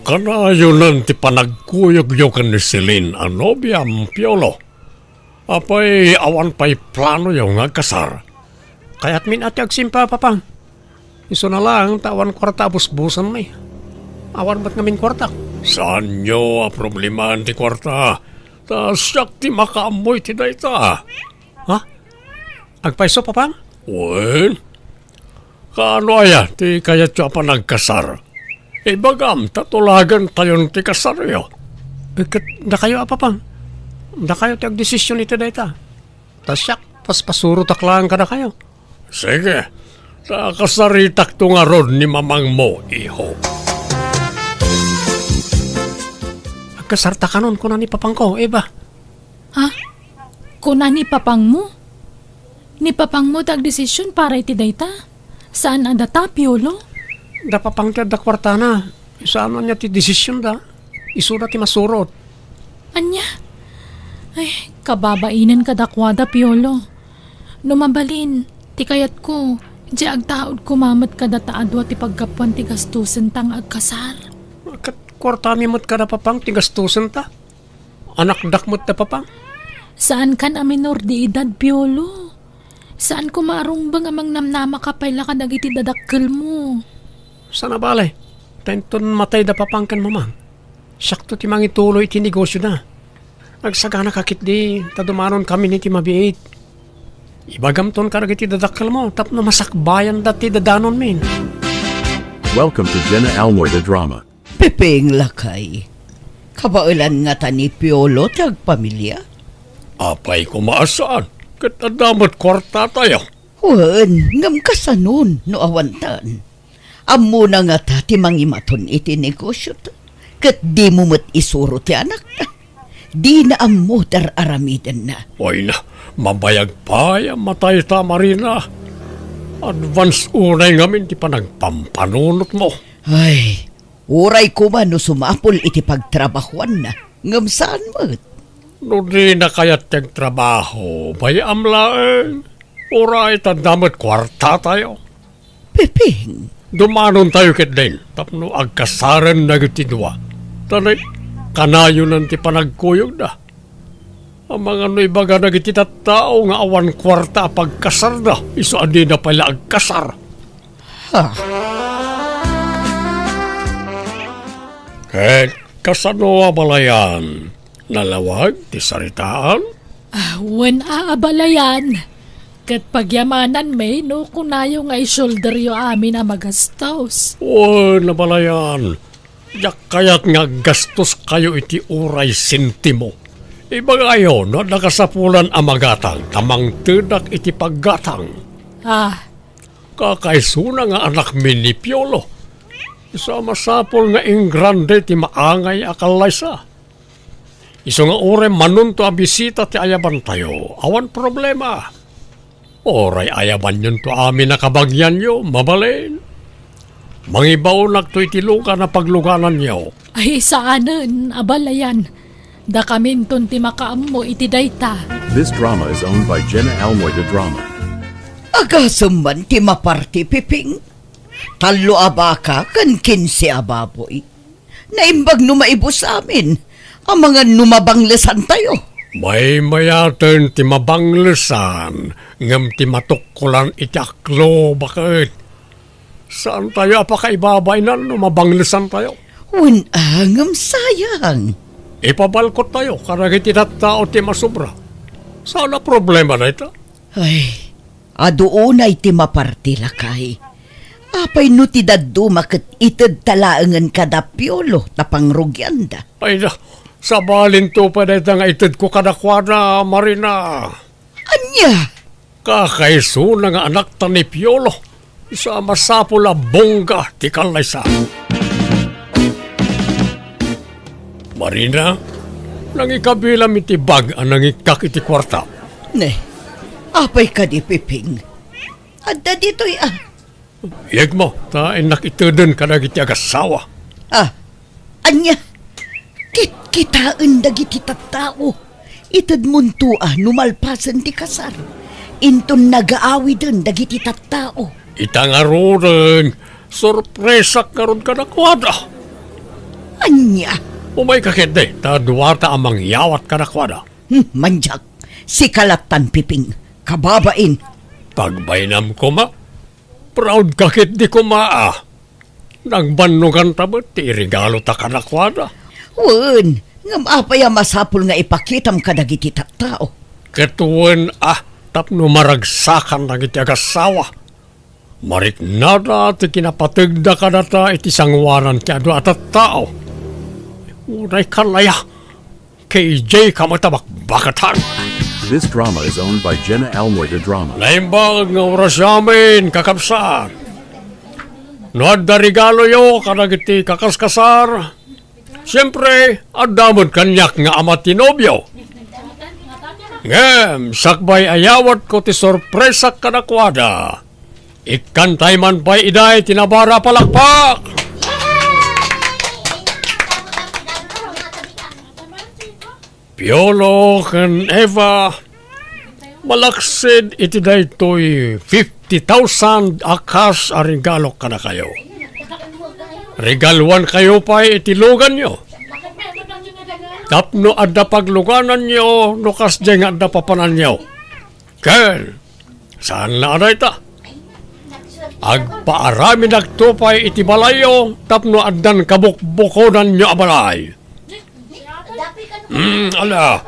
Kanayo ti panagkuyog-yugan ni Celine ang nobyam Piolo. Apay awan pa'y plano yung agkasar. Kaya't minati agsimpa, papang. Iso na lang, tawan kwarta busbusan may. Awan ba't ngamin kwarta? Saan nyo ang problema ti kwarta? Ta siyak ti makaamoy ti dayta. Ha? Agpaiso, papang? Wen? Kaano aya ti kayat siya pa nagkasar? Bagam, tatulagan tayon ti kasaryo. Na kayo, papang? Na kayo ti agdesisyon iti dayta. Tasyak, paspasuro taklaan ka na kayo. Sige, kasaritak to nga ron ni mamang mo, iho. Agkasarta ka nun kuna ni papang ko, ba? Ha? Kuna ni papang mo? Ni papang mo tagdesisyon para iti dayta? Saan ang data, Piolo? Da papang ti da kwarta na. Saan niya ti desisyon da? Isura ti masurot. Anya? Ay, kababainan ka dakwada, Piolo. Numabalin, ti kayat ko, di agtaod kumamat ka dataadwa ti pagkapuan ti gastusen tang agkasar. Kat kwarta mi mo't ka da papang ti gastusen ta? Anak dakmot da papang? Saan kan a minor di edad, Piolo? Saan ko marumbang amang namnama ka pala ka nagiti dadakkel mo? Sana balay? Tenton matay da papang kan mamang. Sakto ti mangituloy ti negosyo na. Nagsagana kakit di, tadumanon kami ni ti mabiit. Ibagamton ka nagiti dadakkel mo, tapno masakbayan dati dadanon min. Welcome to Jenna Almoy the Drama. Pepeng lakay. Kabailan nga ta ni Piolo tag pamilya? Apay kumaasaan, kat adamot kwarta tayo. Wen, ngam kasanon no awantan. Amo na nga ta ti mangimaton iti negosyo ta. Kat di mo mat isuro ti anak ta. Di na amo dar aramiden na. Oy na, mabayag pa yung matay ta, Marina. Advance unay ngamin ti panagpampanunot mo. Ay, uray ko man no sumapol iti pagtrabahuan na. Ngam saan mo't? No di na kaya't yung trabaho, bayam laeng. Uray tandamot kwarta tayo. Pepeng. Dumanon tayo ket din, tapno agkasaran na gitidwa. Tanay, kanayo ng ti panagkuyog na. Ang mga no'y baga na tao nga awan kwarta pagkasar na, iso adi na pala agkasar. Ha? Ket, kasano abalayan? Nalawag, ti saritaan? Wen aabalayan. Kat pagyamanan may no kunayo nga isolderyo amin na magastos. O, nabalayan. Yak kaya't nga gastos kayo iti uray sintimo. Ibagayo na nakasapulan ang magatang, tamang tidak iti paggatang. Kakaisuna nga anak min ni Piolo. Isa masapol nga ingrande ti maangay akalay sa. Iso nga ure manunto a bisita ti ayaban tayo. Awan problema. Oray ayaban yun to amin na kabagyan nyo, mabalin. Mangibaw nagto'y tiluka na pagluganan nyo. Ay saanen, abalayan. Da kaminton ti makaam mo iti dayta. This drama is owned by Jenna Almoy the Drama. Agasam man ti maparti, Pepeng. Talo abaka kan 15 ababoy. Naimbag numaibos amin. Ang mga numabanglesan tayo. May mayaten ti mabanglesan, ngam ti matukkulan iti aklo, bakit? Saan tayo apakaibabay na no mabanglesan tayo? Ngam sayang. Ipabalkot tayo, karag iti tao ti masubra. Sana problema na ito? Ay, adoonay ti maparti lakay. Apay no ti daddo maket ited talaangan kada Piolo tapang rugyanda. Ay na, sabalin to pa na nga itid ko kadakwada, Marina. Anya? Kakaiso na nga anak ta ni Piolo. Isa masapula bongga ti kalaysa. Marina, nangikabilam iti bag ang nangikak iti kwarta. Ne, apay ka di Pepeng. Adda dito'y Iyag mo, ta inak itudun ka na iti agasawa. Anya? Kitaan dagiti tattao. Itad munto numalpasan ti kasar. Inton nagaawi dun dagiti tattao. Itangarunan, sorpresa karon ka na kwada. Anya, Umay kakit de, ta duwarta ang mangyawat kadakwada. manjak, si Kalatan Piping, kababain. Pagbainam ko ma, proud kakit di ko maa. Nagbanugan tabot, ti regalo ta kadakwada. Wen, ngam apaya masapul nga ipakitam kadagiti tattao. Ketuan tapno maragsakan na iti agasawa. Marik nada ti kinapatagda ka data iti sangwanan kaya do at tao. Unay kalaya, KJ kamatabak bakatan. This drama is owned by Jenna Almoy the Drama. Laimbag nga oras yamin, kakabsaan. Noad da regalo yo, kanagiti kakaskasar. Siyempre, adamod kanyak nga amatinobyo. Ngem, sakbay ayawat ko ti sorpresa kanakwada. Ikantay man pa'y iday tinabara palakpak. Piolo kan Eva, malaksid iti daytoy 50,000 akas a regalo ka na kayo. Regaluan kayo pa'y itilugan nyo. Tapno adda pagluganan nyo, nukas dyan adda papanan nyo. Ken, saan na aday ta? Agpaarami nagtupay iti balayo, tapno addan kabukbukonan nyo abalay. Ala,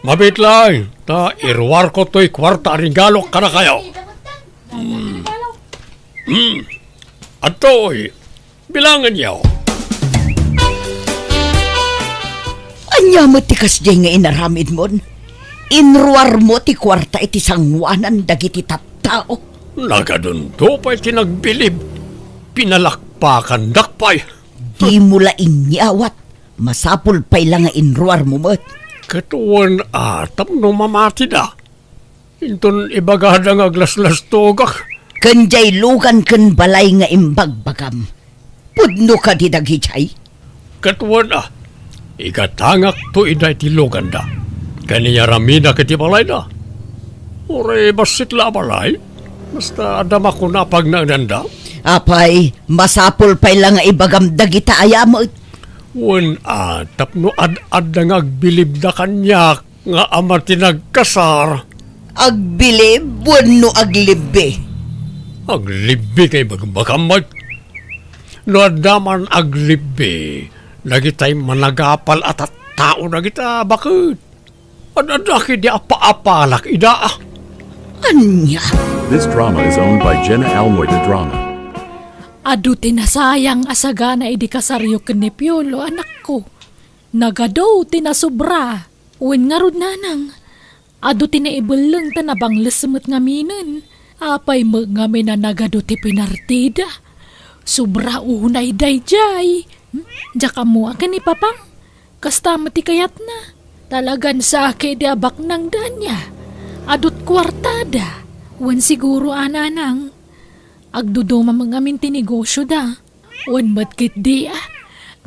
mabit lang, ta irwar ko to'y kwarta regalo ka na kayo. Ato'y, bilangan nyo. Anya mo tikas jay nga inaramid mon. Inruar mo ti kwarta iti sangwanan dagiti tattao. Nagadun pa'y tinagbilib. Pinalakpakan dakpay. Di mula inyawat. Masapul pa'y lang nga inruar mo mo't. Katuan atam no mamati da. Inton ibagada nga glaslas togak. Kanjay lugan kan balay nga imbagbagam. Pudno ka di dagichay. Katuan ikatangak to iday tilugan da. Kaniya ramida kiti balay da. Ore basit la balay. Basta adama ko na pag nagnanda. Apay, masapul pa'y lang nga ibagam dagita ayamot. Wan tapno ad nga agbilib da kanyak nga ama tinagkasar. Agbilib, bueno aglibi. Aglibi kay bagbagamad. No adaman aglibi, nagitay managapal at tao na kita, bakit? Adadaki di apa-apalak ida. Anya? This drama is owned by Jenna Almoy the Drama. Adu tinasayang asaga na idi kasaryo ni Piolo, anak ko. Nagadaw tinasubra. Uwin nga rod nanang. Adu tinaibulang tanabang lesemut nga minen. Apay mo nga may na nagado ti pinartida. Subra unay dayjay. Diyaka mo akan ni papang. Kasta mati kayat na. Talagan sa ake di abak ng danya. Adut kwartada. Uwan siguro ananang. Agduduma mga minti negosyo da. Uwan matkit di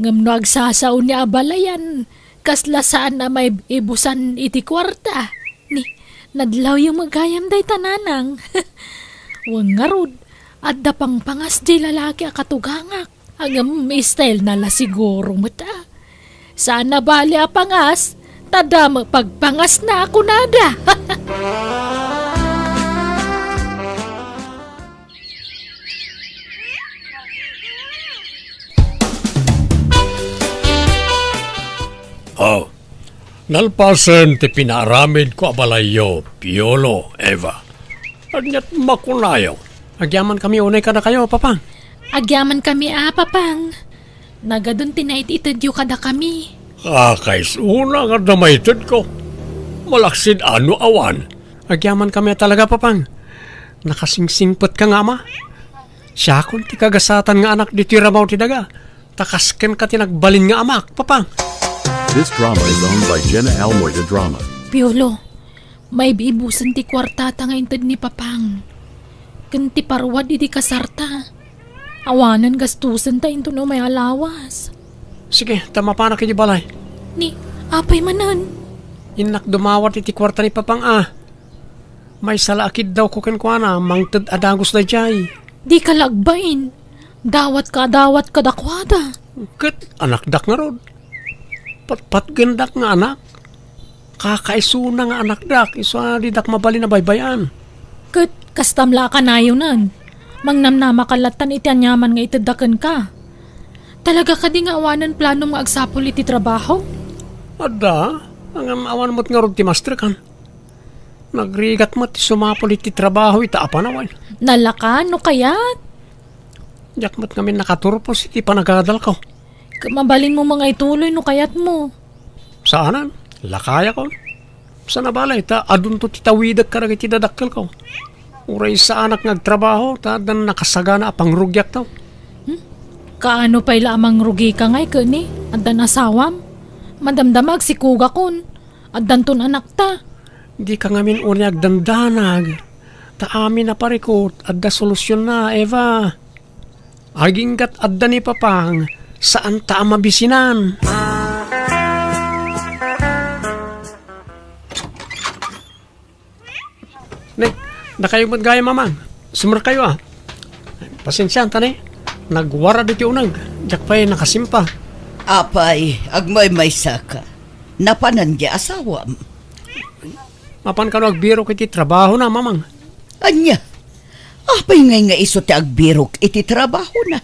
Ngam no agsasaw ni abalayan. Kaslasaan na may ibusan iti kwarta. Ni, nadlaw yung magayam day tananang. Uwan nga rod. At dapang pangas di lalaki akatugangak. Hanggang may style na la siguro mata. Sana bali a pangas. Tada pagpangas na ako nada. Oh, nalpasan ti pinaramid ko abalayo, Piolo, Eva. Anyat makunayo. Agyaman kami unay kada kayo, papang. Agyaman kami papang. Nagadun tinait-itadyo kada kami. Kais una nga damaytid ko. Malaksid ano awan. Agyaman kami talaga, papang. Nakasingsingpot ka nga, ma. Siya kung ti kagasatan nga anak di tirabaw ti daga. Takasken ka tinagbalin nga amak, papang. This drama is owned by Jenna Almoy the Drama. Piolo, may biibusan ti kwartata nga intad ni papang. Kanti parwad iti kasarta. Awanan gastusan ta into no may alawas. Sige, tama pa na kiti balay. Ni, apay manan. Inak dumawat iti kwarta ni papang May salakid daw ko kenkwana, mangtad adagos na jay. Di ka lagbain. Dawat ka dakwada. Kat anak dak nga rod. Patpat gendak nga anak. Kakaisuna nga anak dak. Isa di dak mabali na baybayan. Kat kastamla ka na yun nan. Mangnamnama kalatan iti anyaman nga itadakan ka. Talaga ka di nga awanan plano nga agsapol iti trabaho? Ada, ang awan mo't nga rod ti master kan. Nagrigat mo't sumapol iti trabaho ita apanawan. Nalaka, no kayat? Diyak mo't kami nakaturpos iti panagadal ko. Mabalin mo mga ituloy no kayat mo. Saanan? Lakaya ko. Sa nabalay, adun to titawidag karag iti dadakkel ko. Uray sa anak nagtrabaho, dan nakasagana apang rugyak tao. Kaano pa'y lamang rugi ka ngay kani? Addan asawam? Madamdamag si kuga kun. Addan ton anak ta. Di ka ngamin unyag dandanag. Amin na parikot, adda solusyon na, Eva. Aginggat adda ni papang, saan ta mabisinan? Nakayo mo't gaya mamang. Sumar kayo Pasensyan tani. Nagwara dito unag. Diyak pa'y nakasimpa. Apay, agmay may saka. Napanan di asawam. Mapan ka no agbiro kiti trabaho na mamang. Anya, apay ngay nga iso ti agbirok iti trabaho na.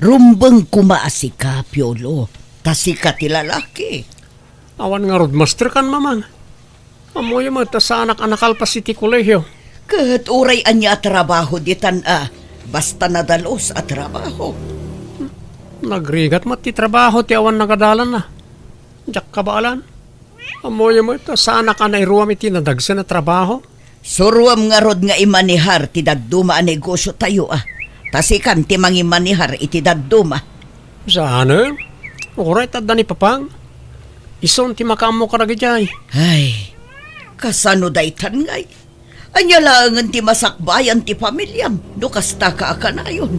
Rumbang kumaasi ka, Piolo. Tasi ka ti lalaki. Awan nga roadmaster kan mamang. Amoy mo sa anak-anakal pa si ti kolehiyo. Kat uray anya trabaho di basta nadalos at trabaho. Nagrigat mo ti trabaho ti awan nagadalan na. Diyak kabalan. Amoy mo sa anak na iruam iti nadagsa na trabaho. Suruam nga rod nga imanihar ti dadduma a negosyo tayo Tasikan ti mangimanihar iti dadduma. Saan Uray tadda ni papang. Ison ti makamo karagijay. Ay, kasano daytan ngay. Anya langan ti masakbayan ti pamilyam. Kasta ka akanayon.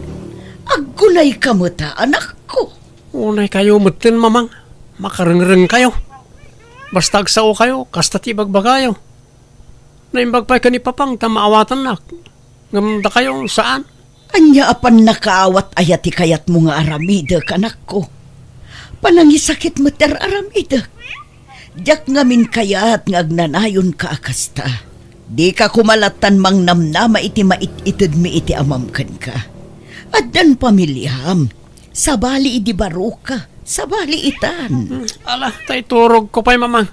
Aggunay ka mo ta, anak ko. Unay kayo mutin mamang. Makarengreng kayo. Basta agsao kayo, kasta ti bagbagayo. Naimbagpay ka ni papang tamaawatan na. Ngamda kayo saan? Anya apan nakaawat ayati kayat mo nga aramida kanak ko. Panangisakit mo ter aramida. Diyak ngamin kayat ngagnanayon ka akasta. Di ka kumalatan mang namnama iti mait-itid mi iti amamkan ka. Addan pamilyam. Sabali idi baruka. Sabali itan. Ala, tay turog ko pa'y mamang.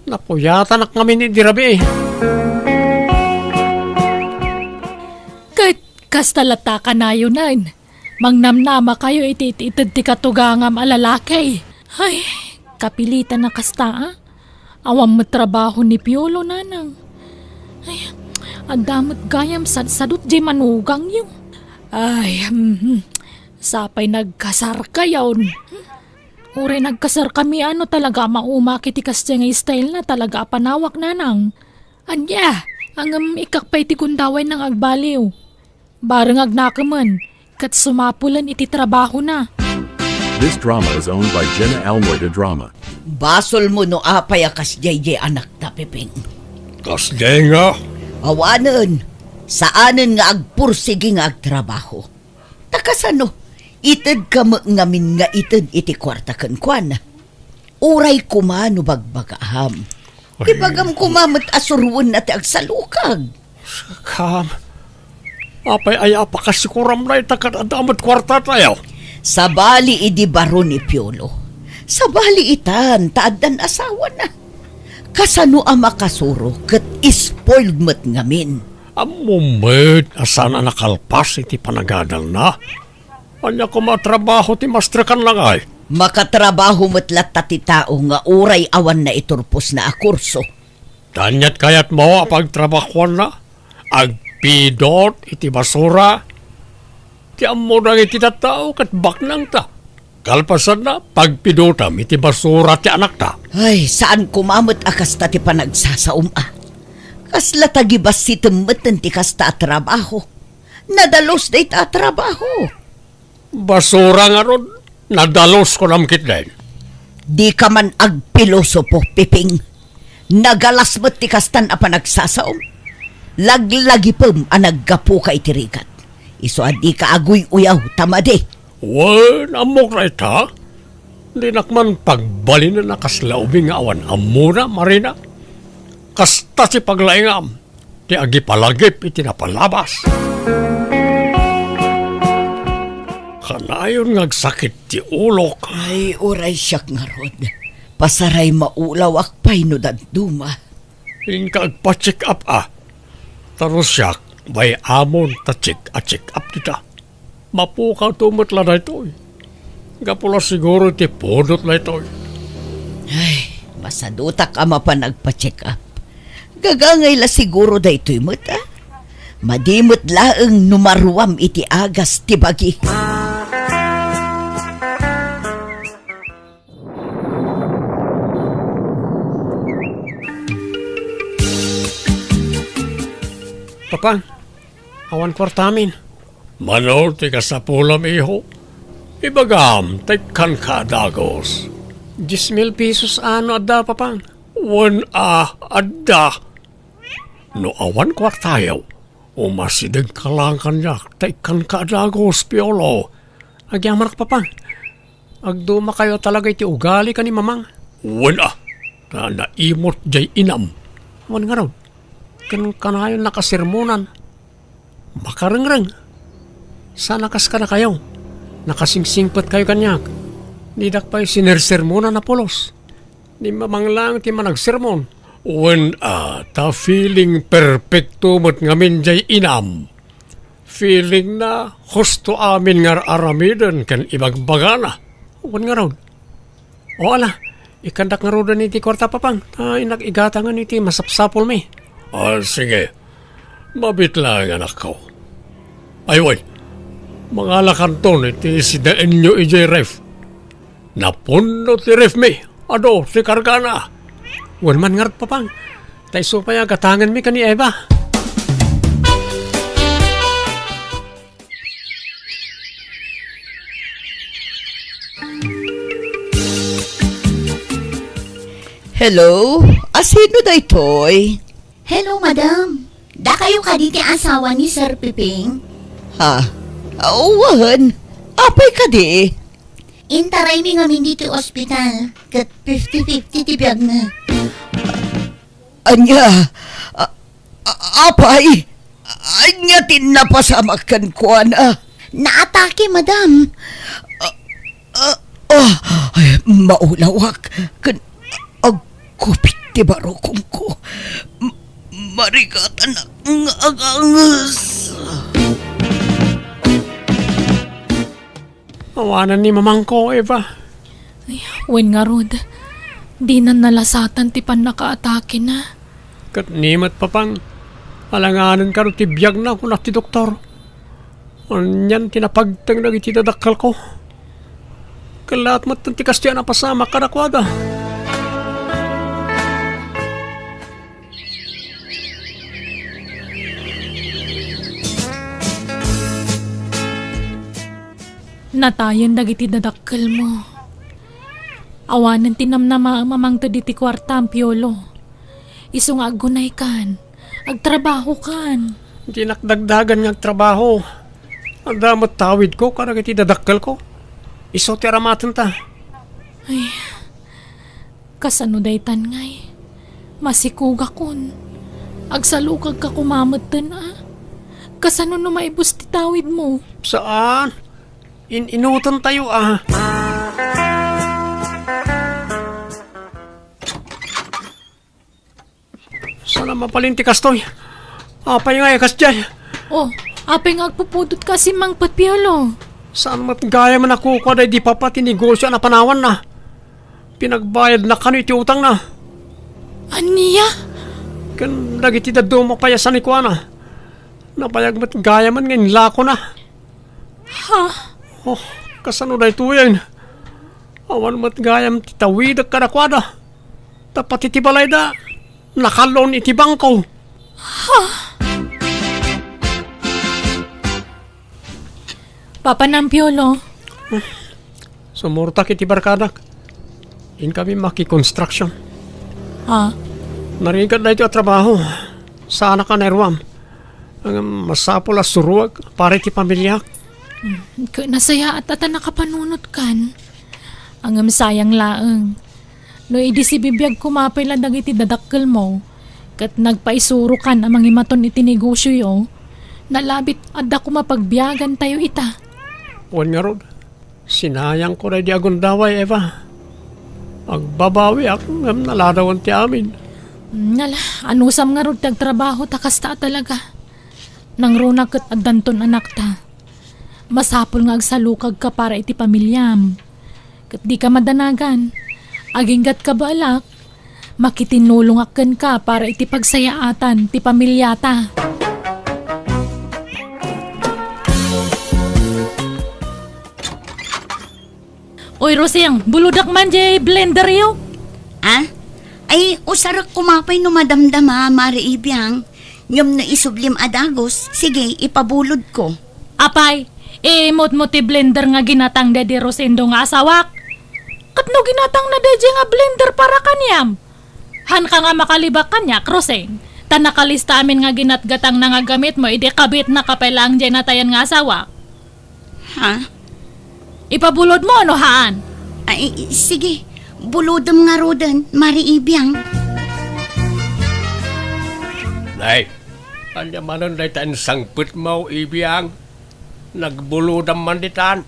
Napuyata nak ngamin ni dirabi Kastalata ka na yun nan. Mangnamnama kayo itititid ti katugangam alalakay. Ay, kapilitan na kasta Awam mo trabaho ni Piolo nanang. Ay, adamot gayam sadsadot di manugang yung. Ay, sapay nagkasar kayon. Ure nagkasar kami talaga maumakit ikas nga style na talaga panawak nanang. Anya, ang ikakpay ti kundaway ng agbaliw. Barang agnakaman, kat sumapulan iti trabaho na. This drama is owned by Jenna Almoida Drama. Basol mo no apay akas JJ anak ta Piping. Kasday nga. Awanan, saanan nga agpursigi nga agtrabaho. Takasano, itid ka ngamin nga itid iti kwarta kankwan. Uray kumano bagbagaham. Ibagam kumamot asurwan na ti agsalukag. Kam. Apay ay apakasikuram na itakat adamot kwarta tayo. Sabali idi baro ni Piolo. Sabali itan, taaddan asawa na. Kasano ang makasuro kat ispoiled mat ngamin. Amumit, asana nakalpas iti panagadal na. Anya ko matrabaho ti masterkan lang ay. Makatrabaho mat latta ti tao nga uray awan na iturpos na akurso. Tanyat kayat mo apagtrabahuan na. Agpidot iti basura. Ti amo nang iti tao kat baknang ta. Kalpasan na pagpidotam iti basura ti anak ta. Ay, saan kumamot akas ta ti panagsasaum Kasla tagibas si tumatan ti kasta trabaho. Nadalos day ta trabaho. Basura nga ron, nadalos ko namkit din. Di ka man agpilosopo, Piping. Nagalas mo't ti kastan a panagsasaum. Laglagi pum anaggapo ka itirikat. Iso adi ka aguy uyaw, tamade. Wan, amok na ita. Di nakman pagbali na nakaslaubing nga awan amuna, Marina. Kasta si paglaingam, ti agi palagip iti napalabas. Kanayon ngagsakit ti ulok. Ay, oray siyak nga rod. Pasaray maulaw akpay no daduma. Inkag pa-check up Taro siyak, may amon ta check up kita. Mapukaw tumutla na ito. Gapula siguro ti podot na ito. Ay, masaduta ka mapanagpa-check up. Gagangay la siguro da ito'y mata. Madimot laeng numaruam iti agas ti bagi. Papang, awan kwartamin. Manol, ti kasapulam iho. Ibagam, tekan ka dagos. 10,000 pesos ano adda, papang? 1 adda. No awan kwartayaw. Umasidag ka lang kanyak, tekan ka dagos, Piolo. Agyaman ka, papang. Agduma kayo talaga iti ugali ka ni mamang. 1 na naimot jay inam. Awan nga raw. Kanayon nakasirmonan. Makarengreng. Sana kas ka na kayo. Nakasingsingpat kayo kanyak. Nidak pa'y sinersermonan na polos. Di mamang lang ti managsermon. When ta feeling perfecto mo't ngamin jay inam. Feeling na husto amin ngar aramiden kan ibagbagana. Wan nga raw. O ala, ikandak nga raw na iti kwarta papang. Inag-igatangan iti masapsapol mi. Sige. Mabit lang anak ko. Ay, wait. Mga lakanton iti sidaan nyo ijay ref. Napuno ti ref mi. Ado, si kargana. Wan man ngarot papang. Tay supaya gatangan mi kani Eva. Hello? Asino da ito'y? Hello, madam. Da kayo kaditi asawa ni Sir Piping? Ha? Awan. Apay ka di? Intaray mi ngamin dito ospital. Kat 50-50 ti biyag na. Anya? Apay? Anya tinapasamakan ko na? Naatake, madam. Ay, maulawak. Agkupit ti barokong ko. Marigatan ang agangas. Awanan ni mamang ko, Eva. Wen nga rod, di na nalasatan ti pan nakaatake na. Kat nimat papang. Alanganan ka rin ti biyag na kung ti doktor. Anyan tinapagtang na iti dadakal ko. Kalat mo't ti kastya na pasama karakwada. Natayan dagiti dadakkel mo. Awanan tinamnama mamang to diti kwarta ang Piolo. Isu nga agunay kan. Agtrabaho kan. Di nakdagdagan ng trabaho. Ang damot tawid ko karag iti dadakkel ko. Iso ti aramatan ta. Ay, kasano daytan ngay. Masikuga kun. Agsalukag ka kumamatan Kasano no maibus ti tawid mo? Saan? Inutan tayo Sana mapalinti kastoy. Apay nga ikas dyan. Oh, apay nga agpupudot kasi mang Piolo. Saan matgaya man ako kada di pa pati negosyo na panawan na. Pinagbayad na kano iti utang na. Aniya? Kan dagiti daddo mo payasan ni Kuana. Napayag matgaya man ngayon lako na. Ha? Oh, kasano na ito yan? Awan matgayam titawid at karakwada. Tapat iti balay da. Nakalon iti bangko. Papa ng Piolo. Sumurtak iti barkadak. In kami maki-construction. Ha? Narigad na ito at trabaho. Sana ka nairwam. Ang masapol as suruag para iti pamilya. Nasaya at ata nakapanunot kan. Ang sayang laeng. No idi si bibiyag kumapay lang iti dadakkel mo. Kat nagpaisuro kan amang imaton iti negosyo yo. Nalabit adda ko mapagbiyagan tayo ita. Wan nga rod. Sinayang ko rin di agundaway, Eva. Agbabawi ako ngam naladawan ti amin. Nala, anusam nga rod tagtrabaho takasta talaga. Nang runa kat addanton anak ta. Masapol nga agsalukag ka para iti pamilyam. Kat di ka madanagan. Aginggat ka balak. Makitinulong aken ka para iti pagsayaatan ti pamilyata. Oy, Roseng, buludak man jay blender yo. Ah? Ay, usarak kumapay no madamdama, Mari Ibiyang. Ngam na isublim adagos, sige, ipabulod ko. Apay, imot mo ti blender nga ginatang daddy Rosendo nga asawak. Kat no ginatang na daddy nga blender para kanyam. Han ka nga makalibak kanya, Roseng. Ta nakalista amin nga ginatgatang na nga gamit mo, ide kabit na kapelang dyan natayan nga asawak. Ha? Ipabulod mo, ano haan? Ay, sige, bulodom nga rodan, Mari Ibiyang. Nay, anya manon day tan sangput mo, Ibiyang. Nagbuludam man ditan.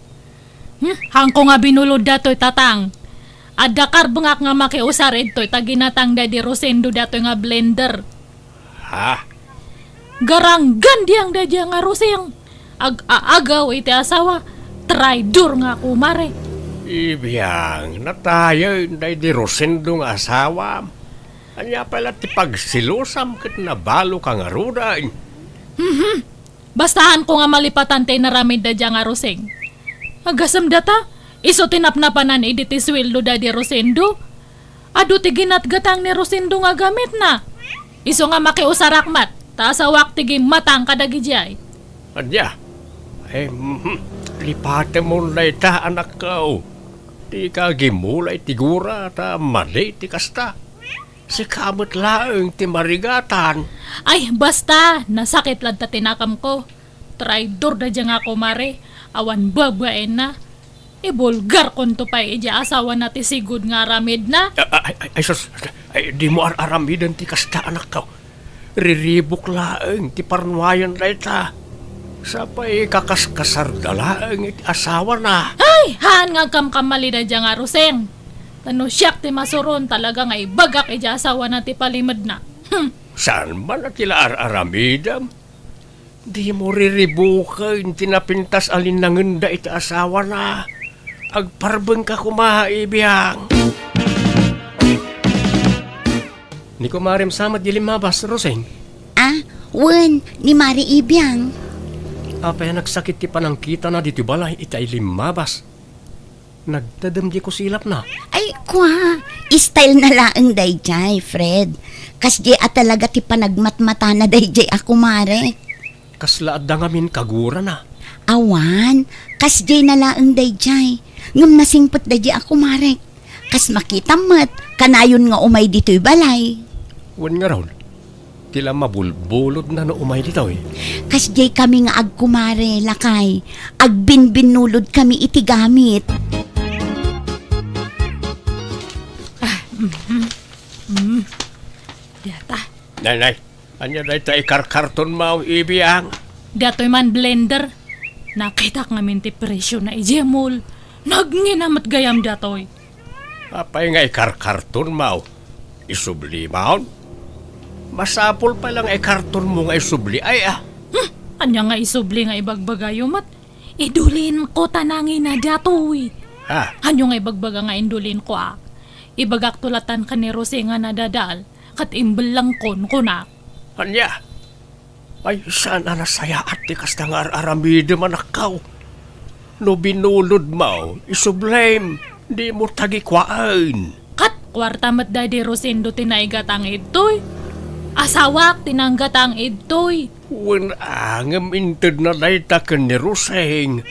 Hangko nga binulod dato'y tatang. Adakar bengak nga makiusar ito'y taginatang daddy Rosendo dato'y nga blender. Ha? Garanggan diyang daddy nga Roseng. Ag-aagaw iti asawa. Traidor nga kumare. Ibiyang, natayo day di Rosendo nga asawa. Anya pala ti pagsilusam kat nabalo ka nga ruday. Bastahan ko nga malipatan tayo naramid daddy nga Roseng. Agasam data, iso tinapnapanan iti sweldo daddy Rosendo. Ado ti ginatgatang ni Rosendo nga gamit na. Iso nga makiusarakmat, tasawak ti matang kadagijay. Anya? Lipate mo na ita, anak ko. Di ka gimulay tigura ta mali ti kasta. Si kamot laeng ti marigatan. Ay, basta, nasakit lang ta tinakam ko. Traidor da dyan nga kumare. Awan babaen na. Ibulgar kon to pa ija asawa na ti sigud nga aramid na. Ay, sus, di mo aramidan ti kasta, anak ko. Riribok laeng ti parnuayan na ita. Sapay kakaskasar dalaeng iti asawa na. Ay, haan nga kamkamali da dyan nga Roseng. Tano siyak ti masuron talaga nga ibagak ija asawa na ti palimad na. Saan man at tila aramidam? Di mo riribukan tinapintas alinanganda iti asawa na. Agparbeng ka kumahaibiyang. Ni kumarim samat di limabas, Roseng. Ah, wen, ni Mari Ibiyang. Apay nagsakit ti panangkita na dito balay itay limabas. Nagdadam di ko silap na. Ay, kwa, style na laang dayjay, Fred. Kas di at talaga ti panagmatmata na dayjay ako, Mare. Kaslaad da ngamin kagura na. Awan, kas di na laang dayjay. Ngam nasingpot dayjay ako, Mare. Kas makita mat, kanayon nga umay dito'y balay. Wan nga raw. Tila mabulbulod na no umay dito eh. Kas di kami nga agkumare, lakay. Agbinbinulod kami iti gamit. Data. Nay, anya da ita ikarkarton mo, ibiyang. Dato'y man blender. Nakita nga minti presyo na ijemol. Nagninamat gayam dato'y. Apay nga ikarkarton mo. Isubli mo. Masapol pa lang ikarton mo nga isubli ay Anya nga isubli nga ibagbagayumat. Idulin ko tanangin na dato'y. Ha? Hanyo nga ibagbaga nga indulin ko Ibagak tulatan ka ni Rose nga nadadal. Kat imbel lang kon na. Anya? Ay, saan na nasaya at di kasta nga aramide manakaw. No binulod mo, isublame, di mo tagikwaan. Kat kwarta mat daddy Rosendo tinaigatang ito'y. Asawak tinanggatang ito'y. Wen angam inted na dayta ka ni Roseng.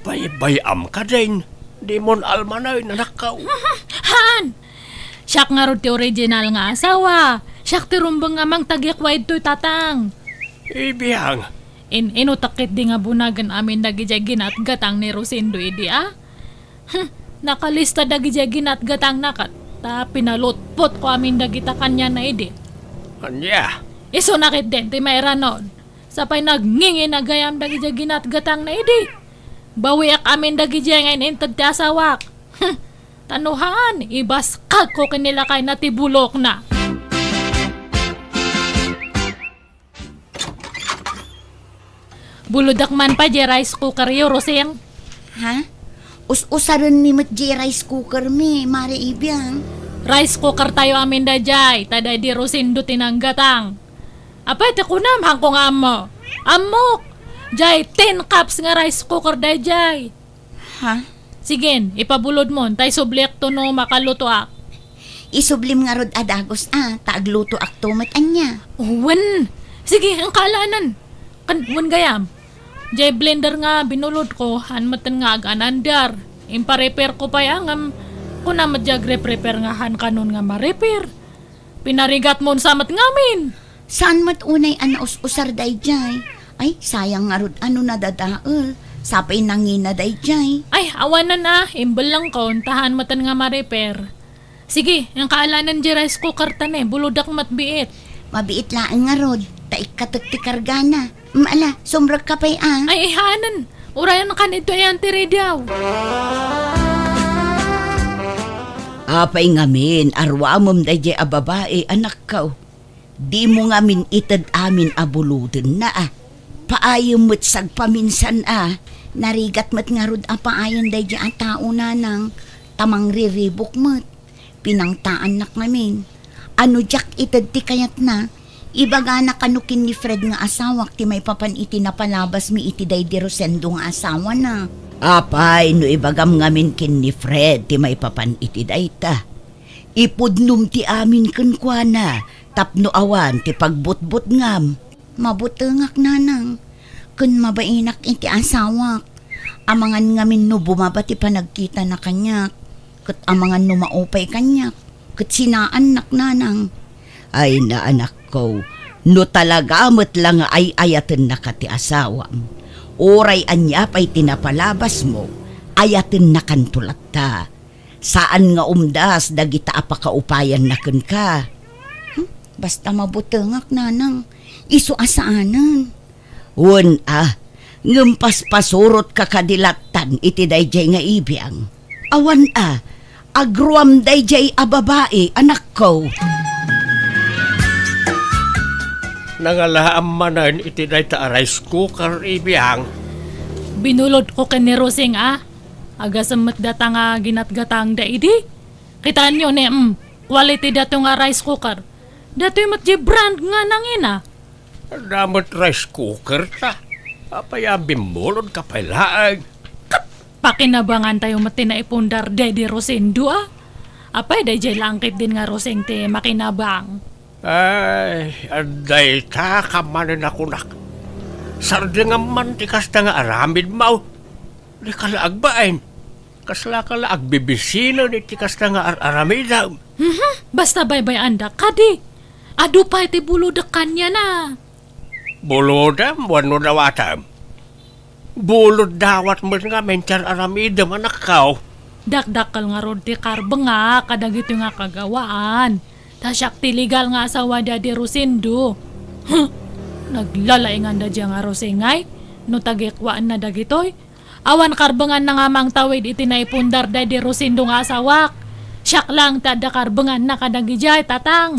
Bayam ka din. Di mon almanay na nakaw. Han! Siyak nga ro ti original nga asawa. Siyak ti rumbang nga mang tagyakway to'y tatang. Ibiyang. Inutakit di nga bunagan amin nagijay ginatgatang ni Rosendo idi Nakalista dagiti ginatgatang nakat. Ta pinalutpot ko amin dagita kanya na idi. Anya, Iso nakit din ti may ranon. Sapay nagngingi na gayam dagiti ginatgatang na idi. Bawiak amin dagiti ngayon intad ti asawak. Tanuhan, ibas kag ko kinilakay na tibulok na. Buludak man pa di rice cooker yo, Roseng. Ha? Usaron mi mat di rice cooker mi, Mare Ibiang. Rice cooker tayo amin da jay, tada di Rosindo tinanggatang. Apay te kunam hangkong amo. Amok! Jay, 10 cups nga rice cooker da jay. Ha? Sige, ipabulod mo, tay subliak to no makaluto ak. Isublim nga rod adagos taagluto aktumat anya. Uwan! Sige, ang kaalanan. Uwan gayam. Jay blender nga binulod ko, hanmatan nga aganandar. Impa-repair ko pa yang kuna madjag repair nga han kanon nga ma-repair. Pinarigat mo samat ngamin. Saan mat unay usar day jay? Ay, sayang nga rod na dadaol. Sapay nangina day jay. Ay, awanan na. Imbal lang ko, tahan matan nga ma-repair. Sige, ang kaalanan di rice cooker tan buludak matbiit. Mabiit laang nga rod. Taik katak ti kargana. Maala, sumrag ka pa'y Ay, ihanan. Urayan ka nito ay antiri daw. Apay ngamin, arwamom da jay a babae, anak ko. Di mo ngamin itad amin abuludin na Paayom mo't sagpaminsan Narigat mat nga rod apaayan day ang tao na nang tamang riribok mat. Pinangtaan nak namin. Ano jak itad ti kayat na. Ibaga na kanukin ni Fred nga asawak ti may papan iti napalabas mi iti day di Rosendo nga asawa na. Apay, no ibagam ngamin kin ni Fred, ti may papan iti dayta. Ipudnum ti amin kunkwana, tapno awan ti pagbutbut ngam. Mabutengak nanang. Kun mabainak iti asawak. Amangan ngamin no bumaba ti panagkita na kanyak. Kat amangan no maupay kanyak. Kat sinaan nak nanang. Ay na anak ko, no talaga mo't lang ay ayaten na ka ti asawam. Oray anya pa'y tinapalabas mo, ayaten na kantulat ta. Saan nga umdas dagita apakaupayan na kun ka? Basta mabutengak nanang. Isu asaanan. Wan ngumpas pasurot ka kadilatan iti dayjay nga ibiyang. Awan agruam dayjay a babae, anak ko. nangalaam manan iti dayta a rice cooker ibiyang. Binulod ko ken ni Roseng Aga samet data nga ginatgatang da idi. Kitaan nyo quality dato nga rice cooker. Dato yung matji brand nga nangina. Damot rice cooker ta. Apaya bimulod ka pailaag. Pakinabangan tayo mati na ipundar Daddy Rosendo Apay dayjay langkit din nga Roseng te makinabang. Ay, aday ta kamanin ako nak. Sardi nga mantikas na nga aramid mau. Di kalaag bain. Kasla kalaag bibisino ni tikas na nga aramida. Basta baybay anda kadi. Adu pa iti buludak kanya na. Bulodam, wano dawatam. Bulod dawat mo nga mencar aramidam anak kau. Dakdakal nga rod ti karbe nga kadagito nga kagawaan. Tasyak ti legal nga asawa Daddy Rosendo. Naglalay nga da dya nga Rosengay. No tagikwaan na dagitoy. Awan karbengan na nga mang tawid iti naipundar Daddy Rosendo nga asawak. Siyak lang tada karbengan na kadagijay tatang.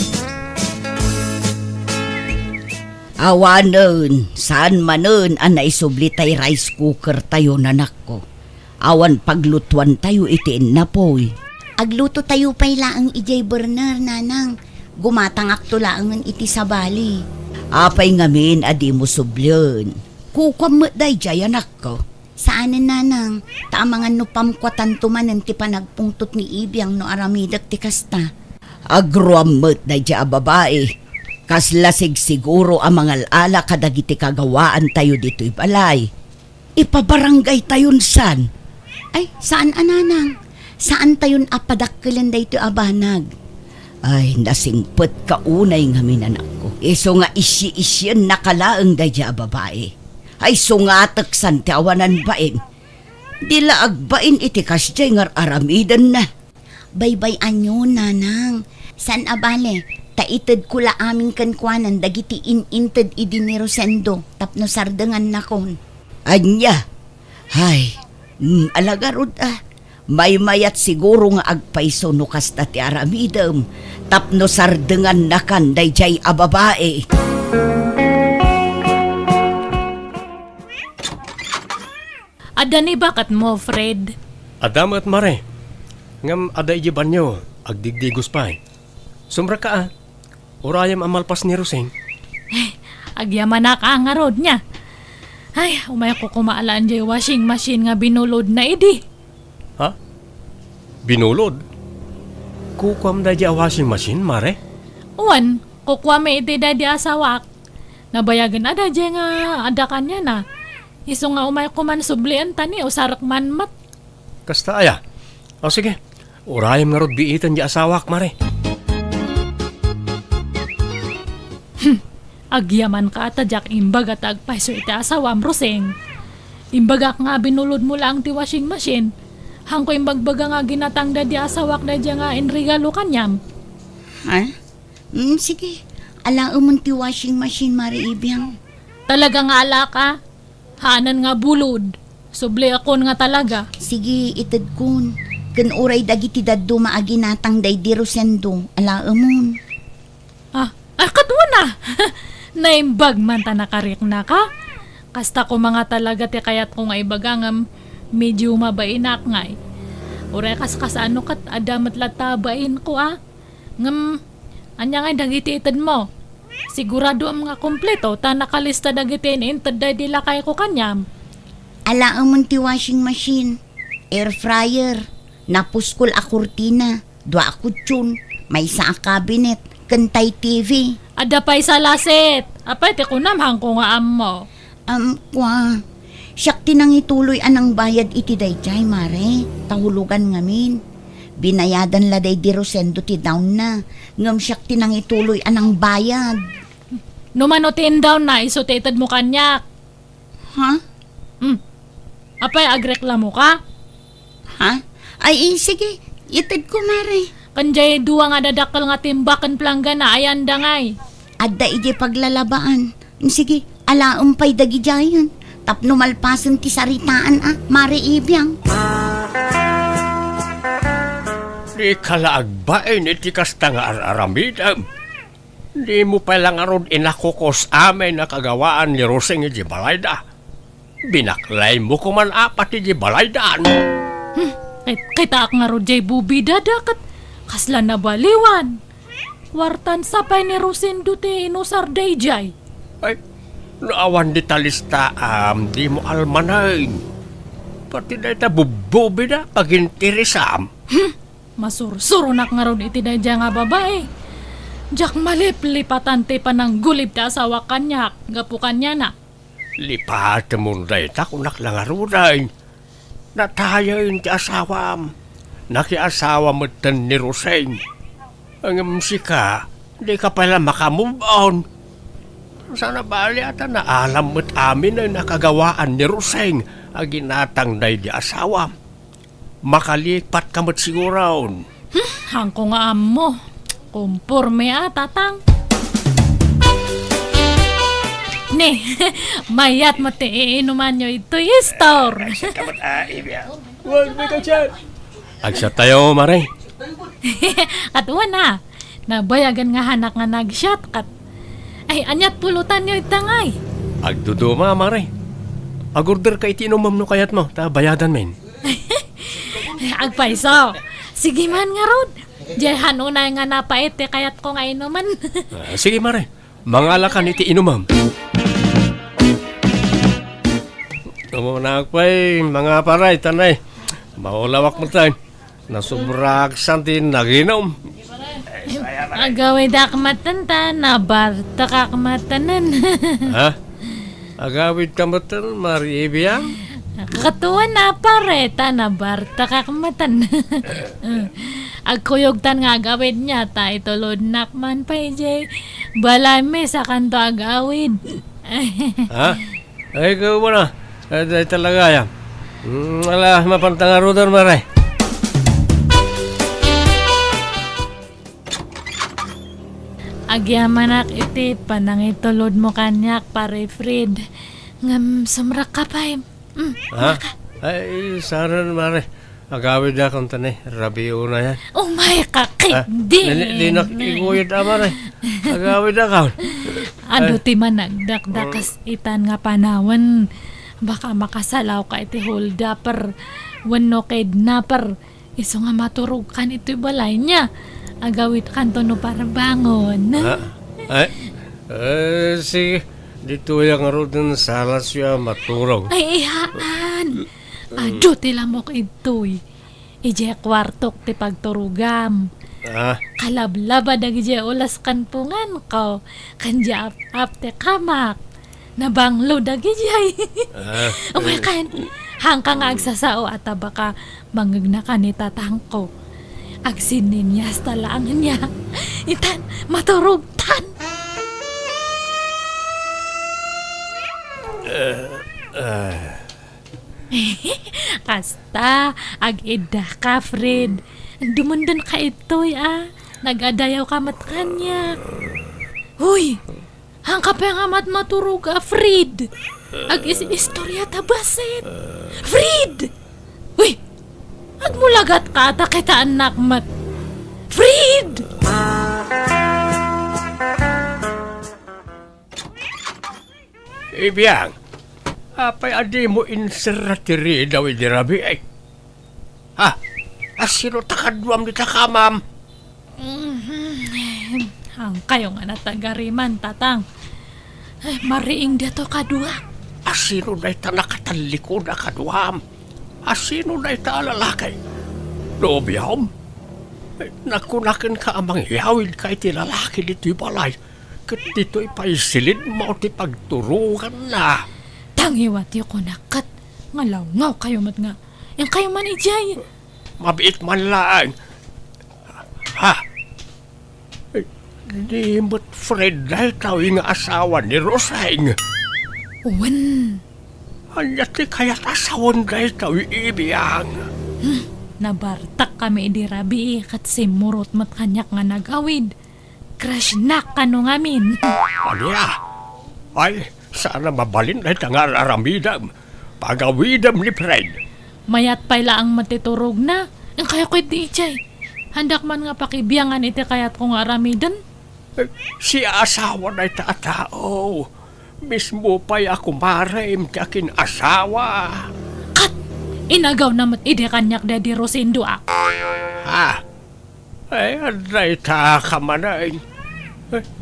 Awanon, saan manon anay subli tay rice cooker tayo nanak ko. Awan paglutuan tayo itiin na po'y. Agluto tayo pa'y laang ijay burner nanang. Gumatangak to laangan iti sabali. Apay ngamin adi mo sublyon. Kukwam mo day jay anak ko. Saanan nanang, taamangan no pamkwatan tumanan ti panagpungtot ni Ibiyang no aramidak ti kasta. Agruam mo day jay a babae. Kaslasig siguro ang mga ala kadagiti kagawaan tayo dito'y balay. Ipabarangay tayon san. Ay, saan ananang? Saan tayon apadakkelan dayto abanag? Ay, nasingpet kaunay nga minanak ko. Iso nga isyi-isyan nakalaang dayja babae. Ay, sungatak san ti awanan baeng. Dila agbain iti kasjay ngar aramidan na. Baybay anyo, nanang. San abale, taitid ko la aming kankwanan dagiti ininted idi ni Rosendo tapno sardengan na kon. Anya, hay, alagarod may mayat siguro nga agpaiso no kasta ti aramidem, tapno sardengan na kan dayjay a babae. Ada ni bakat mo, Fred? Adam at Mare, ngam ada ijiban nyo, agdigdigos pa Sumra ka urayam amalpas ni Roseng. Agyaman na ka nga rod niya. Ay, umay ko kumaalaan dyan washing machine nga binulod na idi. Ha? Binulod? Kukwam da di a washing machine, Mare? Uwan, kukwa may iti da di asawak. Nabayagan ada dyan nga ada kanya na. Iso nga umay ko man sublian tani o sarak man mat. Kasta aya. O sige, urayam nga rod biitan di asawak, Mare. Agyaman ka at jak imbag at agpaiso iti asawam, Roseng. Imbagak nga binulod mo lang ti washing machine. Hangko imbagbaga nga ginatang da di asawak da dyan nga inregalo kanyam. Ha? Sige. Ala umon ti washing machine, Mariibiyang. Talaga nga ala ka. Hanan nga bulod. Subli akon nga talaga. Sige, itad kun. Kan uray dagiti daddo maaginatang day di Rosendo. Ala umon. Katwa na. Naimbag man ta nakarik na ka. Kasta ko mga talaga ti kayat ko nga ibagangam medyo mabainak nga Uray kasano kat adamat latabain ko Ngam, anya nga dagiti itad mo. Sigurado am nga kompleto ta nakalista dagiti inintad day dila kay ko kanyam. Ala umon ti washing machine. Air fryer. Napuskol a kurtina. Dua a kutsyon. May isa a cabinet. Kantay TV. Ada pa'y sa lasit. Apay ti kunamhang ko nga ammo. Kwa. Siyak tinang ituloy anang bayad iti dayjay, Mare. Tahulugan ngamin. Binayadan la day di Rosendo ti down na. Ngam siyak tinang ituloy anang bayad. Numanutin down na isutitad mo kanyak. Ha? Apay agreklamo ka? Ha? Ay, sige. Itad ko, Mare. Kanjay duwa nga dadakal nga timbakan plangga na ayan dangay. Adda ije paglalabaan. Sige, ala umpay dagi jayan. Tapno malpasan ti saritaan Mare Ibiyang. Di kalaagbain iti kasta nga araramidam. Di mo palang arod inakukos amin na kagawaan ni Roseng iti balayda. Binaklay mo kuman apat iti balaydaan. Kita ak nga rodjay bubi dadakat. Kasla na baliwan. Wartan sapay ni Rosendo ti inusar dayjay. Ay, naawan di talista di mo almanain. Pati na ita bububi na pagintirisam. Masursurunak nga ron iti dayjay nga babae. Jak maliplipatan ti panang gulib ta asawa kanyak. Gapukan niya na. Lipat mo na ita kunak lang aruday. Natayain ti asawam. Nakiasawa mo tan ni Roseng. Ang musika, di ka pala makamove on. Sana bali ata na alam mo't amin ay nakagawaan ni Roseng ang ginatang day di asawa. Makalipat ka mo't siguron. Hangko nga ammo. Kumpurme tatang. Ne, mayat mo ti iinuman nyo ito store. Huwag may kachat. Agsa tayo, Mare. Katuwa na. Nabayagan nga hanak nga nag-shot kat. Ay, anyat pulutan nyo itangay. Agduduma, Mare. Agorder ka itiinumam no kayat mo, ta bayadan men. Agpaiso. Sige man nga rod. Diyan unay nga napait kayat ko nga inuman. Sige, Mare. Mangalakan itiinumam. Tumunakpay, mga paray, tanay. Maulawak mo tayo. Nasubrag santin naginom. Agaway da kamatanta, nabarta ka kamatanan. Ha? Agawid kamatan, Mariibiyang? Katuwa na pareta, nabarta ka kamatan. Agkuyogtan nga agawid niya, ta itulod nakman pa ijay. Balay me sa kanto agawid. Ha? Ay, ikaw mo na. Ay, talaga yan. Wala, mapantangarudan, Mare. Agyamanak iti panangitulod mo kanyak pare Fred. Ngam sumrak ka pa Ha? Ay, sana, Mare. Agawid na kung tanay. Rabi una yan. Oh my kakindi. Di nakikuyod na, Mare. Agawid na ka. Ado ti managdakdakas itan nga panawan. Baka makasalaw ka iti hold upper. Wano kidnapper. Iso nga maturog kan ito'y balay niya. Agawit kanto no para bangon. Ha? Ay, sige. Dito yung rodan salas siya maturog. Ay, ihaan. Ado ti lamok ito'y. Ije kwartok ti pagturugam. Ah, Kalablaba dagije ulas kanpungan ko. Kanja ap te kamak. Nabanglo dagije. Oh my God. Hangka nga agsasao at baka mangagna ka ni tatangko. Agsinin niya sa talangan niya. Itan, maturugtan. Kasta, ag-ida ka, Fred. Dumundan ka ito'y, Nag-adayaw ka matkan niya. Huy, hangka pa nga maturog, Fred. Ag-istorya tabasit. Fred! Huy, agmulagat ka, kita anak mat. Fred! Ibiyang, apay adi mo inseratiri daw idirabi ay. Ha? Asino takadwam di takamam? Ang kayo nga natagariman, tatang. Ay, mariing dito kadua. Asino na ita nakataliko na kadwam? Asino na ita lalakay? Lobiyam? Nakunakin ka amang yawin ka iti lalaki dito'y balay. Kat dito'y paisilid mo ti pagturugan na. Tangiwat yung kunakat. Ngalaw kayo mat nga. Yang kayo man ijay. Mabiit man lang. Ha? Di mo't Fred dahil tawing asawa ni Roseng. Uwan. Anyat ti kaya't asawan dahil tawing ibiyang. Nabartak kami di rabi kat simurot mat kanyak nga nagawid. Crush na kano ngamin. Anya? Ay, sana mabalin dahil nga aramidam. Pagawidam ni Fred. Mayat pala ang matiturog na. Ang kaya ko'y di ijay. Handak man nga pakibiyangan iti kayat kong aramidan. Si asawa na itatao. Mismo pa'y ako marim tiyakin asawa. Kat! Inagaw namat ide kanyak daddy Rosindo Ha? Ay, anday ta ka man ay.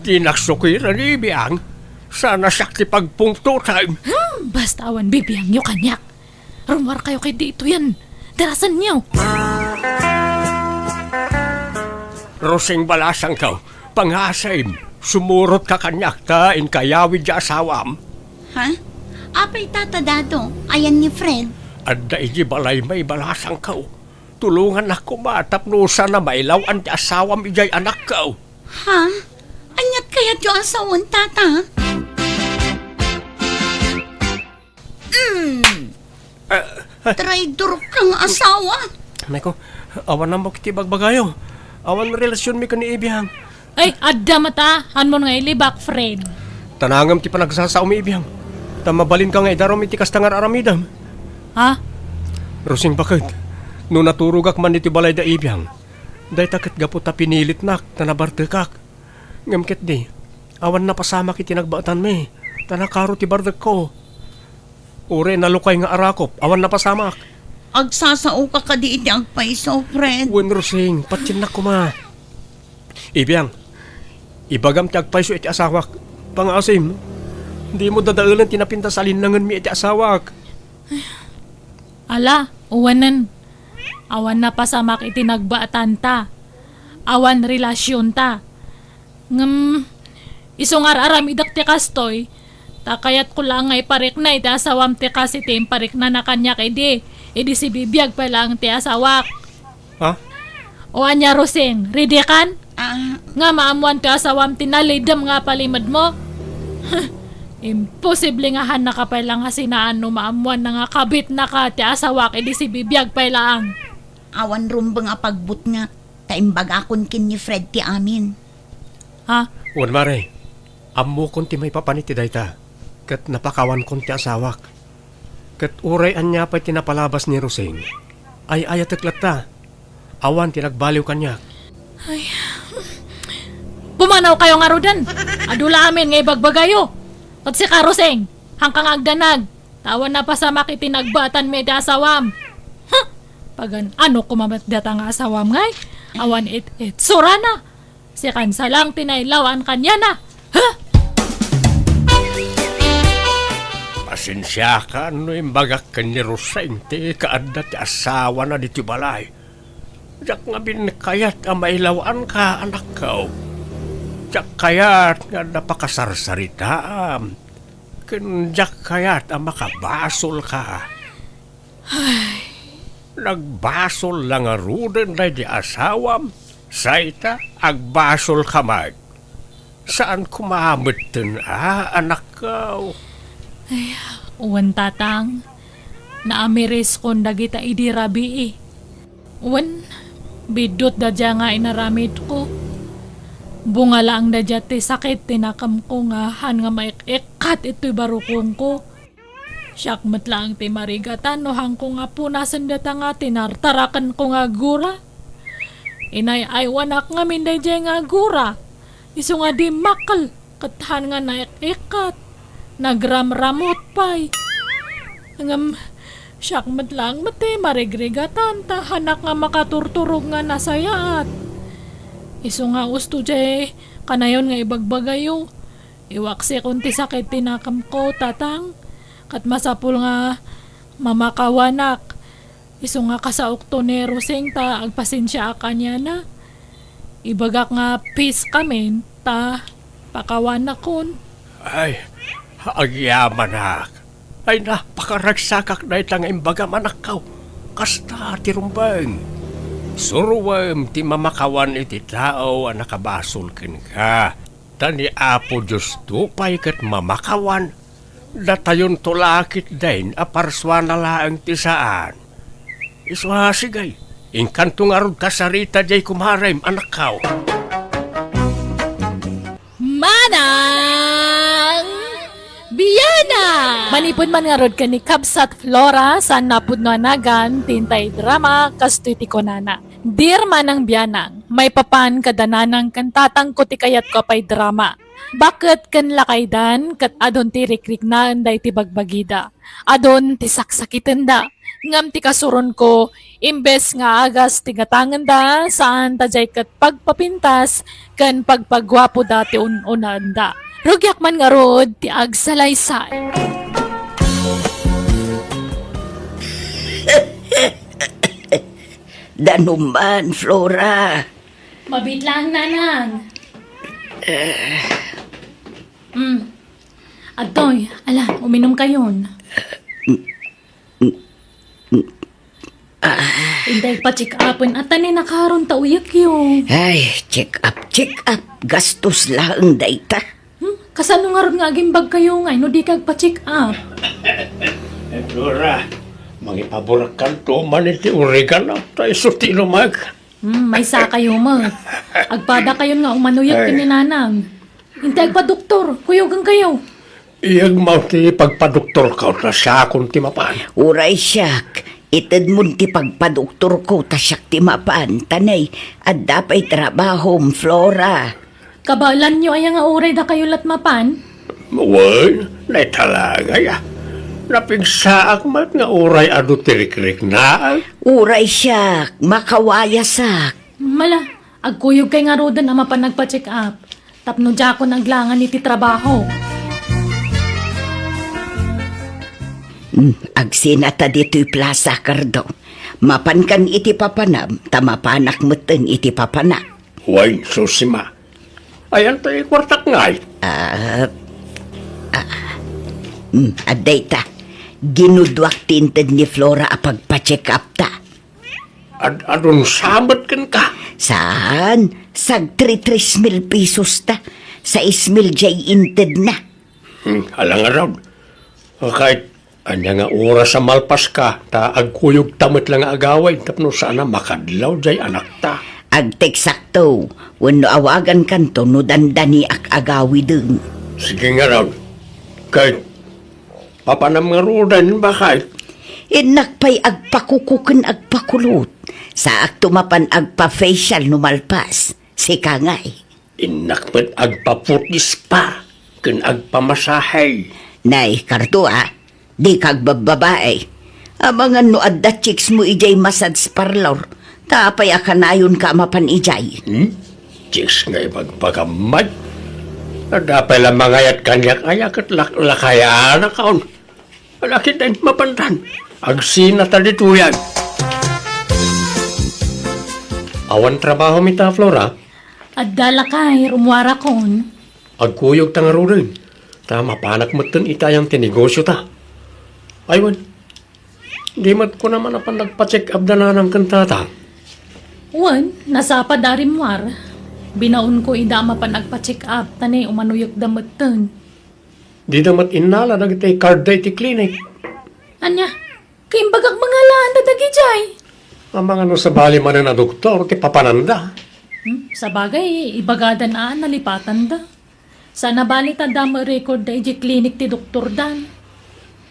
Di naksukiran ibiyang. Sana sakti pagpungto time. Basta awan bibiyang nyo kanyak. Rumar kayo kay dito yan. Darasan nyo. Roseng balasang ka. Pangasay. Sumurot ka kanyak ta in kayawid ya asawam. Ha? Apay tatadado, ayan ni Fred. Anda iji balay may balasang ka. Tulungan ako matapnusa na mailaw ang asawam ijay anak ka. Ha? Anyat kaya't yung asawan, tata? Traidor kang asawa. Meko, awan na mo kiti bagbagayo. Awan relasyon mi ka ni Ibiyang. Ay, adda mata. Han mo nga ilibak, Fred. Tanangam ti panagsasaw mi Ibiyang. Tamabalin ka nga idarom iti kastangar aramidam. Ha? Rosing bakit? No naturugak man iti balay da Ibiyang. Day takit gapot ta pinilit nak, tanabartekak. Ngamkit di, awan na pasama kiti nagbaatan mi. Tanakaro ti bardak ko. Ure nalukay nga arakop, awan na pasamak. Agsasao ka di iti ang paiso, Fred. Wen Rosing, patsin ko ma. Ibiyang, ibagam ti agpaiso iti asawak. Pangasim, di mo dadaulan tinapinta sa linangan mi iti asawak. Ala, uwanan. Awan na pasamak iti nagbaatan ta. Awan relasyon ta. Isong aramidak ti kastoy. Takayat ko lang ngay parik na iti asawam ti kasi ti parik na nakanyak edi. Edi si bibiyag pa lang ti asawak. Ha? O anya Roseng, ready kan? Ah, Nga maamuan ti asawam ti nalidam nga palimad mo. Imposible nga han ka pa lang nga sinaan no maamuan na nga kabit na ka ti asawak edi si bibiyag pa lang. Awan rumba nga pagbut nga. Taimbag akon kin ni Fred ti amin. Ha? Uwan mare, ammo kon ti may papaniti dayta. Kat napakawan kon ti asawak. Kat uray anya pa tinapalabas ni Roseng. Ay ayateklat ta. Awan tinagbaliw kanya. Pumanaw kayo nga rodan. Adula amin nga ibagbagayo. At si Karoseng, hangkang agdanag. Tawan na pa sa makitinagbatan may asawam. Ha? Pagan ano kumamat data nga asawam ngay? Awan it surana. Si kansa lang tinaylawan kanya na. Ha? Pasensya ka, no imbagak ka ni Rosente, kaadda ti asawa na diti balay. Diyak nga binakayat ang mailawaan ka, anak ko. Diyak kayat nga napakasarsarita. Diyak kayat ang makabasol ka. Nagbasol lang nga ruden na di asawam. Saita, agbasol ka mag. Saan kumamatan, anak ko? Uwan tatang, naamiris kon dagita idirabi eh. Uwan, bidot dadya nga inaramid ko. Bunga lang dadya ti sakit tinakam ko nga han nga maikikat ito'y barukong ko. Siyakmat lang ti marigatan no hang ko nga punasan data nga tinartarakan ko nga gura. Inay ay wanak nga minday dya nga gura. Iso nga di makal kathan nga naikikat. Nagramramot pa'y. Siyakmat lang mati marigregatan ta hanak nga makaturturog nga nasayaat. Iso nga usto jay kanayon nga ibagbagayo. Iwaksi kunti sakit tinakam ko tatang. Kat masapul nga mamakawanak. Iso nga kasaok to ni Roseng ta agpasensya kanya na. Ibagak nga peace kami ta pakawanak kon. Ay, agyaman ak. Ay napakaragsakak na itang imbaga manakaw. Kasta tirumbang. Suruwam ti mamakawan iti tao ang nakabasol ken ka. Tani apo Diyos tupay kat mamakawan. Datayon tulakit din aparswa na laang tisaan. Iswasigay. Inkantong arod kasarita jay kumarem anakaw. Manang Biyana! Manipod man nga rod ka ni Kabsat Flora sa napudnoanagan, tintay drama, kastuiti ko nana. Dear Manang Biyanang, may papan kadananang kantatang ko ti kayat ko pa'y drama. Bakit kan lakaydan, kat adon ti rikrik na anday ti bagbagida. Adon ti saksakitan da. Ngam ti kasuron ko, imbes nga agas ti gatangan da, saan tajay kat pagpapintas, kan pagpagwapo da ti unan da. Rugyak man nga rod, ti agsalaysay. Danuman, Flora. Mabit lang, nanang. Adoy, ala, uminom kayon. Inday pa check upin at tani nakaroon tauyak yun. Ay, check up. Gastos lang dayta. Kasano nga ron nga agimbag kayo nga, no di kag pa check up. Flora, mangipaborak kanto man iti oregano tayo sutino mag. May sa kayo mo. Agpada kayo nga umanuyag kininanang. Hintay pa doktor, kuyogang kayo. Iyag mo ti pagpadoktor ka na siya akong timapan. Uray siyak. Itad mo ti pagpadoktor ko ta siyak ti mapan. Tanay, at dapay trabahom, Flora. Kabalan nyo ay nga uray da kayo latmapan? Well, na talaga ya. Napigsaak mat nga uray ado tirik-rik na. Uray siyak, makawayasak. Mala, agkuyog kay nga rodan ang mapanagpa-check up. Tapno dya ako naglangan iti trabaho. Agsinata dito'y plaza, Cardo. Mapan kan iti papanam, tamapanak meten iti papanak. Huwag susima. Ayan tayo kwartak ngay. Aday ta, ginudwak tinted ni Flora apagpa-check up ta. Adon sabat kan ka. Saan? Sag 3,000 pesos ta. 6,000 jay inted na. Alang araw. Kahit anya nga oras sa malpas ka, ta agkuyog tamit lang nga agaway, tapno sana makadlaw jay anak ta. Agtek sakto, wano awagan kanto no dandani ak agawi dun. Sige nga raw. Kahit papanam nga rodan ba kahit Inakpay agpakukuken agpakulot. Sa aktumapan agpa-facial numalpas. Si Kangay. inakpat agpaputis pa, kun agpamasahay. Nay, kartua, di kag bababae. Amangan no adda chicks mo ijay massage parlor. Tapay akanayon ka mapan ijay. Chicks nga ipagpagamay. Nadapay lang mangayat kanyak-ayak at lakayaan na kaon. Malaki tayo mapantan. Agsina talituyan. Awan trabaho mita, Flora. Adala kay, rumwara kon. Agkuyog tangaro rin. Tama, panak mo itong itayang tinegosyo ta. Aywan, di mat ko naman na nagpa-check up na ng kantata. Wan, nasapa darimwar. Binaon ko idama pa nagpa-check up, tanay umanuyok damatan. Di damat inala nagtay card day ti clinic. Anya, kaimbagak mga laan na dagijay. Ang mga no sa bali man na doktor, ti papananda. Sa bagay, ibagadan nalipatan da. Sana balita dama record da iji clinic ti Dr. Dan.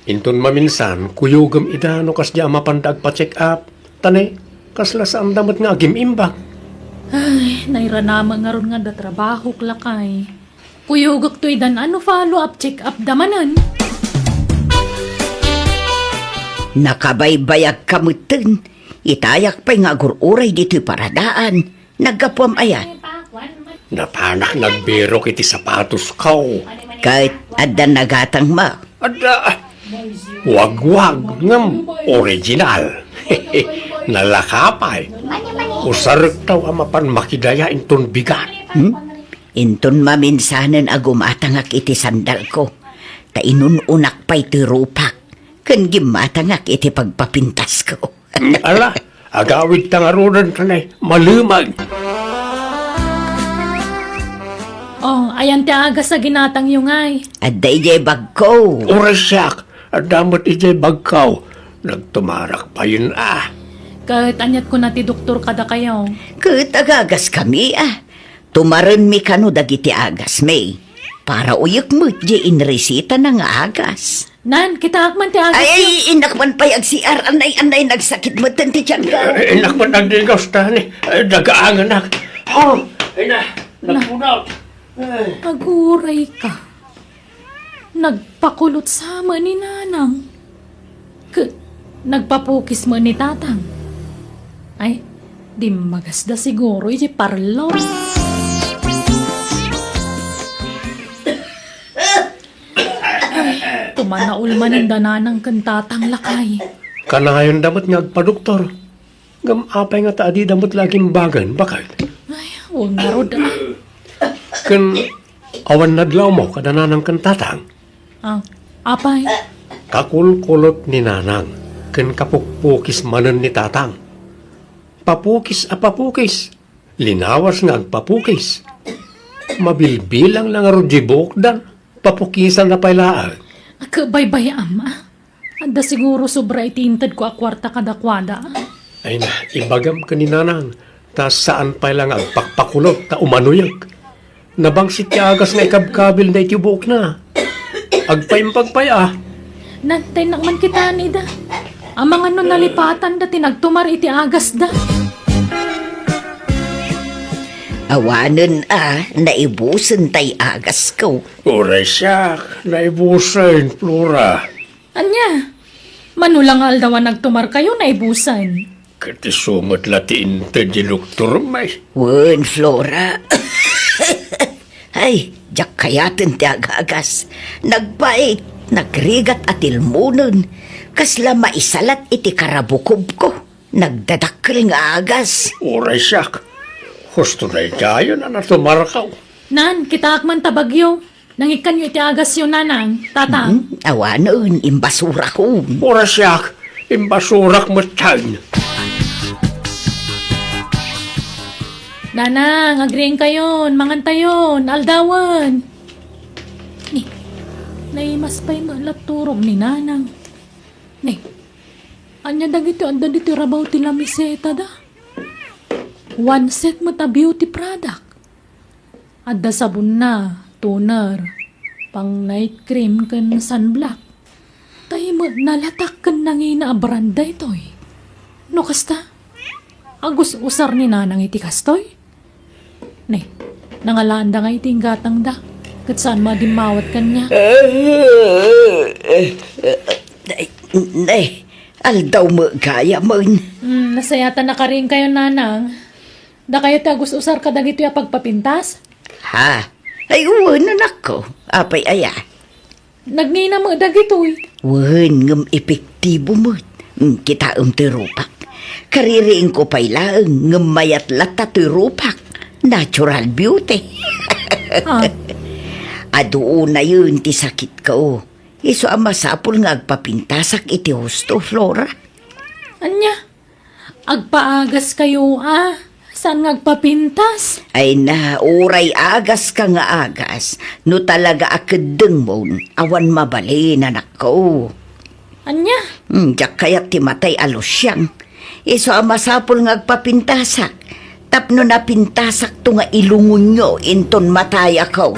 Inton maminsan, kuyugam ida no kas di mapandag pa-check up. Tanay, kasla sa ang damat nga agim-imbak. Ay, nairanama nga ron nga da trabaho klakay. Kuyugak to idan ano follow-up check-up damanan. Nakabaybayag kamutin. Itayak pa'y nga gururay dito'y paradaan. Nagkapuam ayan. Napanak nagbiro kiti sapatos kaw. Kahit adda nagatang ma. Ada, wag-wag ngam original. Nalakapay. Usarik taw amapan makidaya inton bigat. Inton maminsanan agumatangak iti sandal ko. Ta inununak pa'y tirupak. Kan gimatangak iti pagpapintas ko. Ala, agawid tangarunan kanay, malumag. Oh, ayan ti aga sa ginatang yung ay. Adda ijay bag ko. Orasyak, adamot ijay bagkaw. Nagtumarak pa yun Kahit anyat ko na ti doktor kada kayo. Katagagas kami Tumaran mi kano dagiti agas may. Para uyok mo di inresita ng agas. Nan, kita akman ti aga. Ay, inakman pa'y agsiar. Anay nagsakit mo tanti tiyan ka. Inak man nagdigaws tani, dagaangan nak. Oh, ina, nagpunal. Aguray ka. Nagpakulot sama ni nanang. Nagpapukis mo ni tatang. Ay, di magasda siguro iti parlo. Ay, tumanaul man ang dananang kantatang lakay. Kanayon damot nga agpa-doktor. Gamapay nga taadi damot laging bagan, bakit? Ay, huwag na rod Kan awan nadlaw mo kadananang kantatang. Apay, Kakulkulot ni nanang, kan kapukpukis manan ni tatang. Papukis a papukis, linawas nga agpapukis. Mabilbilang lang aro jibok dan, papukisan na pailaan. akabaybay ama. Anda siguro sobra itintad ko akwarta kadakwada. Ay na, ibagam ka ni nanang, ta saan pa lang agpakpakulot, ta umanuyag. Nabangsit ka agas nga ikabkabil na itibok na. Agpaimpagpay Nantay naman kita nida. Ang mga nun nalipatan da tinagtumar iti agas da. Awanan naibusan tay agas ko. Uray siyak, naibusan, Flora. Anya, manulang aldawan nagtumar kayo na ibusan. Kati sumat latiin ta di doktor may. Wen, Flora. Ay, jak kayatin ti agagas. Nagbait, nagrigat at ilmunon. Kasla maisalat iti karabukob ko. Nagdadakkel nga agas. Uray siyak. Gusto na ikayo na natumarakaw. Nan, kita akman tabagyo. Nangikan iti agas yun nanang, tatang. Awanon, imbasura ko. Uray siyak, imbasurak mo tayo. Nanang, agriing kayon, mangantayon, aldawan. Ni, Naimas pa'y malaturong ni Nanang. Ne, anya dagito anda dito rabaw ti lamiseta da. One set mo ta beauty product. Adda sabon na, toner, pang night cream kan sunblock. Tay mo nalatak kan nangina branda itoy. No kasta? Agus usar ni Nanang iti kastoy? Ne, nangalanda nga iti gatang da. Kat saan madimawat kanya? Nay, aldaw mo gaya mo. Nasayata na ka rin kayo, Nanang. Da kayo tagus usar ka dagito ya pagpapintas? Ha? Ay, uwan anak ko. Apay aya. Nagnina mo dagito eh. Uwan ngam epektibo mo. Kita tirupak. Kaririing ko pa'y laang ngam mayat lata tirupak. Natural beauty. Ha? Adoon na yun ti sakit ko. Iso ang masapul nga agpapintasak iti husto, Flora. Anya? Agpaagas kayo Saan nga agpapintas? Ay na, uray agas ka nga agas. No talaga akadeng mo, awan mabalin anak ko. Anya? Diyak kaya't timatay alos siyang. Iso ang masapul nga agpapintasak. Tapno na pintasak to nga ilungon nyo inton matay ako.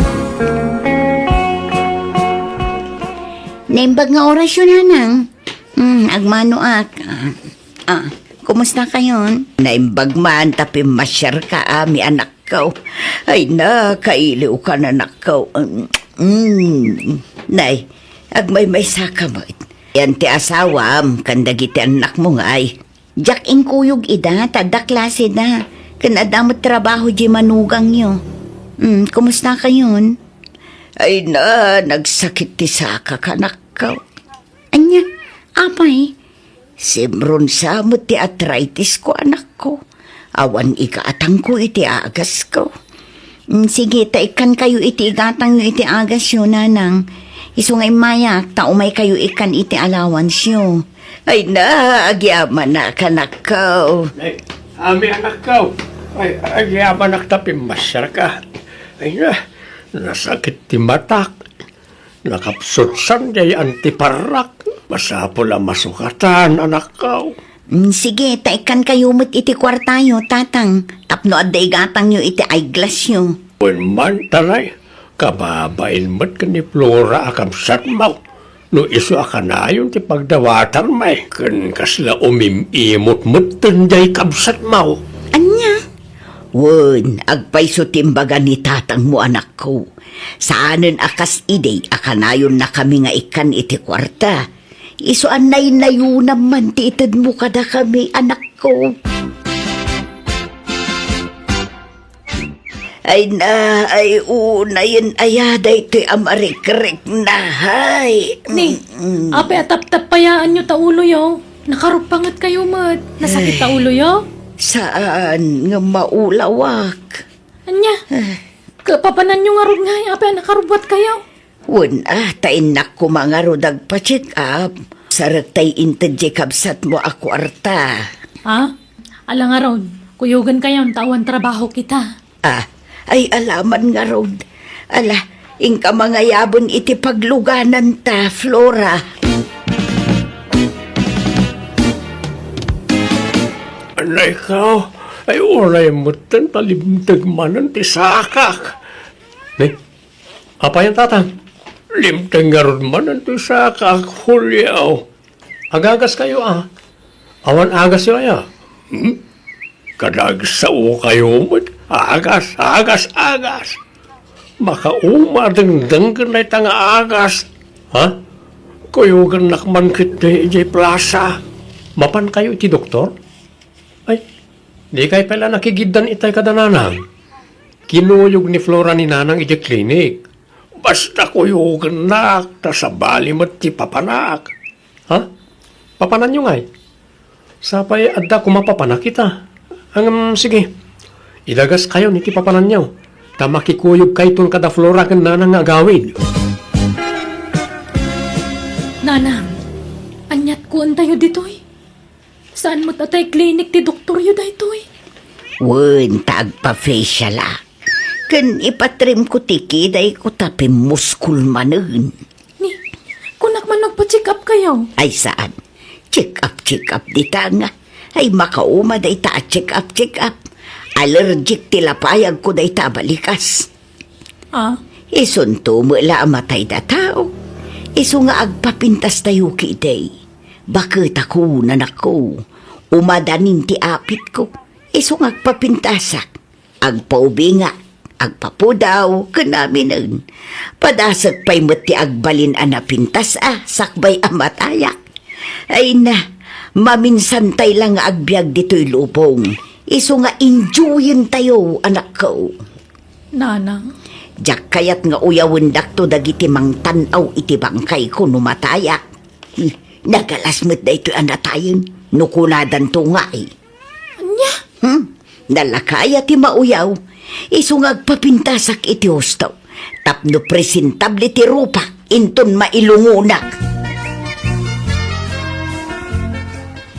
Naimbag nga orasyon, Nanang. Agmano kumusta kayon? Naimbag man tapi masyar ka mi anak ko. Ay na, kailiw ka na anak ko. Nay, agmay-may saka mo. Yan ti asawam, kandagiti anak mo nga ay. Jak ingkuyog ida, tada klase da. Kanadamot trabaho di manugang nyo. Kumusta kayon? Ay na, nagsakit ti saka ka anak ko. Anya, apay? Simron sa mo ti arthritis ko anak ko. Awan ikaatang ko iti agas ko. Sige, taikan kayo iti igatang nyo iti agas yun, Nanang. Isungay mayak, taumay kayo ikan iti allowance nyo. Ay na, agyaman na ka anak ko. Ay, ami anak ko. Ay, agyaman naktapi masyar ka. Ay na, nasakit ti matak. Nakapsutsan jay antiparak. Masapol ang masukatan, anak ko. Sige, taikan kayo mo't iti kwartayo, tatang. Tapno adda igatang nyo iti eyeglass nyo. Man tanay, kababain mo't ka ni Flora akamsat mo. No iso akanayon ti pagdawatan may. Kan kasla umimimot mo't tunday kamsat mo. Anya? Wen, agpaiso timbaga ni tatang mo anak ko. Saanen akas ide, akanayon na kami nga ikan iti kwarta. Iso anay nayo naman ti itad mo kada kami anak ko. Ay na, ay unayin ayada ito'y amarikrik na hay. Ni, ape atap-tap payaan nyo taulo yo. Nakarupangat kayo mat. Nasakit taulo yo? Saan nga maulawak? Anya? Kapapanan nyo nga rod nga, ape nakarubwat kayo. Wen tainak ko mga rodag pa-check up. Sarak tay intadje kabsat mo ako arta. Ala nga rod, kuyugan kayo ang tawan trabaho kita. Ay alaman nga rod. Ala, ingka mga yabon iti pagluganan ta, Flora. Anay ka, ay ulay mo tan talimtagmanan ti sakak. Nay, apa yan tatang? Limtang nga ron man ang ti sakak, hulyaw. Agagas kayo Awan agas yun Kadagsaw kayo mo. Agas. Makaumadang-dang ka na itang agas. Kuyugan nakman kit na plaza. Mapan kayo iti doktor? Ay, di kayo pala nakigidan itay kadananang. Kinuyog ni Flora ni Nanang iti klinik. Basta kuyugan na, tasabali mo't ti papanak. Papanan nyo ngay. Sapay adda kumapapanak kita. Sige, ilagas kayo ni ti papanan nyo. Tamakikuyog kayo ton kada Flora kan Nanang agawid. Nanang, anyat ko tayo ditoy. Saan mo tatay klinik ti doktor yu daytoy? Wen, tagpa-facial Kan ipatrim ko tiki, day ko tapi muskul manen. Ni, kayo? Ay saan? Check up dita nga. Ay makauma da ita check up. Allergic tilapayag ko da ita balikas. Ah, Isunto mo la amatay da tao. Isu nga agpapintas tayo kiday. Bakit ako nanako? Umadanin ti apit ko. Isu nga agpapintasak. Agpaubinga. Agpapudaw kanaminan. Padasag pa'y mati agbalin anapintas sakbay amatayak. Ay na, maminsantay lang nga agbyag dito'y lupong. Isu nga enjoyin tayo, anak ko. nanang. Diyak kayat nga uyawin dakto dagiti mang tanaw iti bangkay ko numatayak. Nagalasmet da ito'y anatayin. Nukuladan to nga eh. Anya? Nalakaya ti mauyaw. Isu nga agpapintasak iti hostaw. Tapno presentable ti rupa. Inton mailungunak.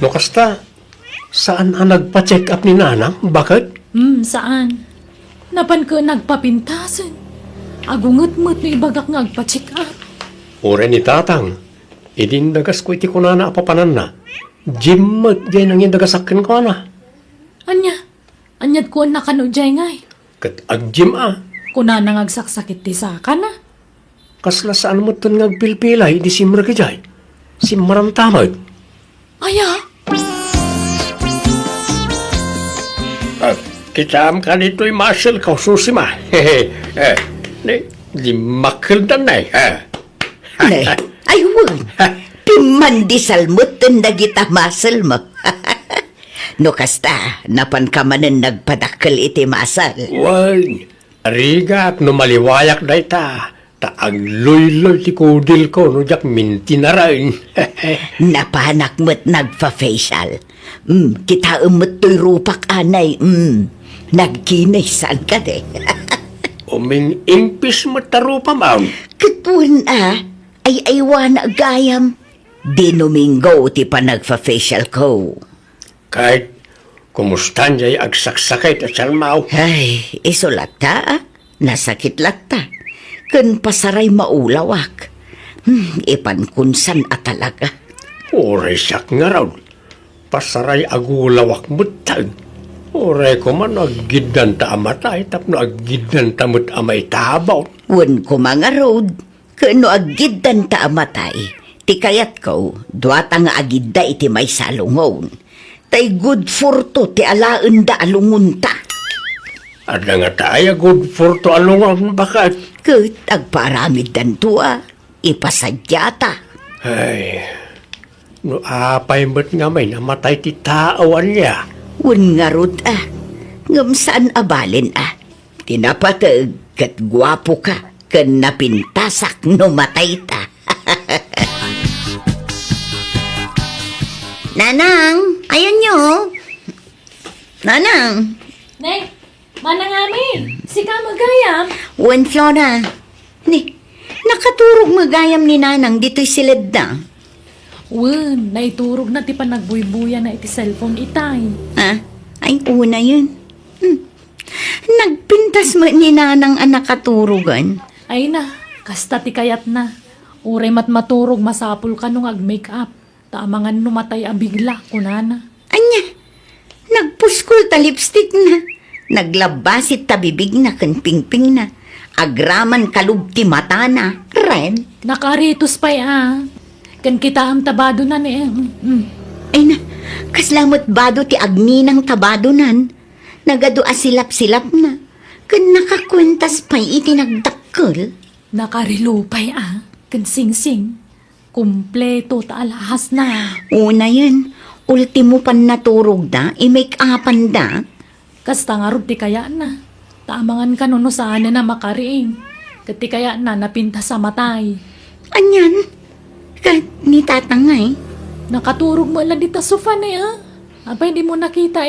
No kasta, saan ang nagpa-check up ni Nanang? Bakit? Saan? Napan ka nagpapintasan. Agungot-mot no ibagak nga agpa-check up. Ure ni Tatang, idindagas ko iti kunana apapanan na. Jimot jay nang indagasakin ko na. Anya? Anyat ko ang nakanudjay ngay. Kat agjim Kuna nang agsaksakit ti saka na. kasla saan mo tan ngagpilpilay, di simra ka jay. Simmaram tamad. Aya? Kitam ka nito'y muscle ka, susima. Di makil dan na Nay, ay wun. Pimandisal mo tundagita masal mo. No kasta, napan ka manan nagpadakkel iti masal. Wan, arigat no maliwayak da ita. Taag loy-loy ti kudil ko, no jak minti na rin. Napanak mo't nagpa-facial. Kita umot to'y rupak anay. Nagkinay saan ka de. Uming impis mo tarupa, ma'am. Katun ay aywan na gayam. Di Domingo ti pa nagpa-facial ko. Kahit kumustan jay agsaksakit at salmaw. Ay, isulat ta Nasakit lata. Kan pasaray maulawak. Ipankunsan at talaga. Oray siyak nga raw. Pasaray agulawak mutag. Oray ko man aggidan ta amatay tapno aggidan ta mut amay tabaw. Wan ko mga road. Kano agiddan ta amatay. Ti kayat ko, duwata nga agidda iti may salungon. Tay good for to ti alaan da alungon ta. Ada nga tayo good for to alungan bakat. Kat agparamid dan tuwa. Ipasadyata. Ay, no apay mo't nga may namatay ti taawan niya. Wan nga road Ngam saan abalin Tinapatag kat gwapo ka. Kan napintasak no matay ta. Nanang, ayan nyo. Nanang, Nay, manang amin. Sika magayam. Wan Flora. Ni, nakaturog magayam ni Nanang dito'y silid na. Wen, naiturog na ti panagbuy-buya na iti cellphone itay. Ay, una yun. Nagpintas mo ni Nanang ang nakaturugan. Ay na, kasta ti kayat na. Uray maturog masapul ka nung ag-makeup. Tamangan numatay abigla, kunana. Anya, nagpuskol ta lipstick na. Naglabasit ta bibig na kan pingping na. Agraman kalub ti mata na. Ren. Nakaritos pa'y Kan kita am tabado na ni Ay na, kaslamot bado ti agninang tabadonan. Nagado asilap-silap na. Kan nakakwentas pa'y itinagdakkel. Nakarilupay Kan sing-sing. Kumpleto ta alahas na. Una yan, ultimo pan naturog da, i-make upan da. Kasta nga rod ti kaya na. Tamangan ka no saan na makariing. Kati kaya na napinta sa matay. Anyan, kat ni tatangay. Nakaturog mo lang dita sofa na Abay, di mo nakita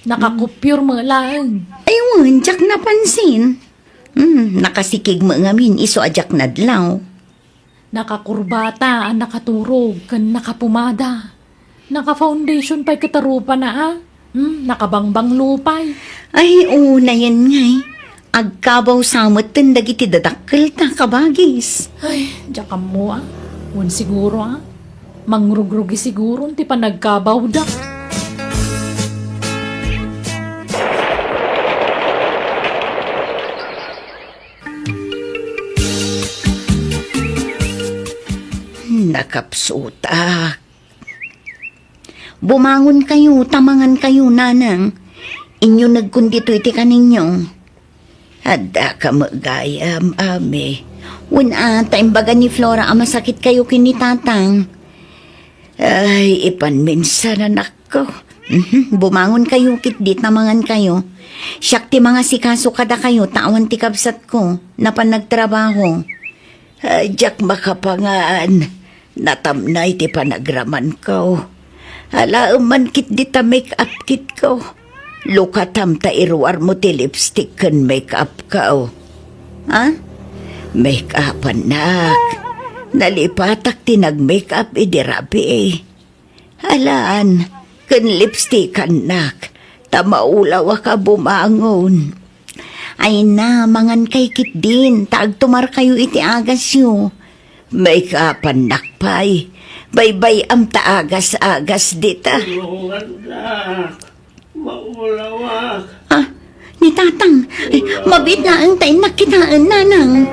Nakakupyur mo lang. Ayun, jak napansin. Nakasikig mo ngamin, iso ajak nadlaw. Nakakurbata ang nakaturog, kan nakapumada. Naka-foundation pa'y katarupa na nakabangbang lupay. Ay, una yan ngay. Agkabaw samot dagiti dadakkel ta kabagis. Ay, diyan ka mo Wan siguro Mangrugrugi siguro ti pa nagkabaw da. Nakapsutak. Bumangon kayo, tamangan kayo, nanang. Inyo nagkundito iti kaninyo. Ada ka magayam, ame. Una, taimbaga ni Flora, masakit kayo kinitatang. Ay, ipanminsan anak ko. Bumangon kayo, kitdit namangan kayo. Siyak ti mga sikaso kada kayo, tawan ti kabsat ko, na panagtrabaho. Ay, jak makapangaan. Natamnay ti panagraman ko. Alaam man kit di ta make up kit ko. Lukatam ta iruar mo ti lipstick kan make up ko. Ha? Make up anak. Nalipatak ti nag-make up idirabi eh. Alaan, kan lipstick anak. Tamaulaw ka bumangon. Ay na, mangan kay kit din. Taag tumar kayo iti agas yo. Make up anak pay. Bye-bye am taagas-agas dita. Maulawak. Ah, ni tatang. Ay, mabit na ang tayo nakitaan nanang.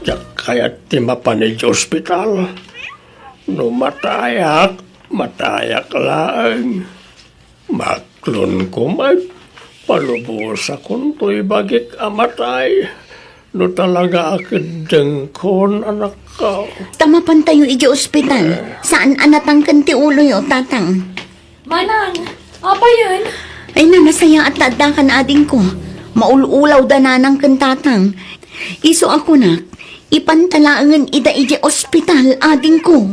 Jak kaya't ti mapanid ospital. No matayak laang. Maklon ko palubos akong to'y bagik amatay. No talaga akadeng kon anak ko. Tamapan tayo iji ospital. Saan anatang kanti ulo yo, tatang? Manang, apa yun? Ay na, nasaya at tadakan ading ko. Maululaw da nanang kantatang. Iso ako na, ipantalaangan ida iji ospital ading ko.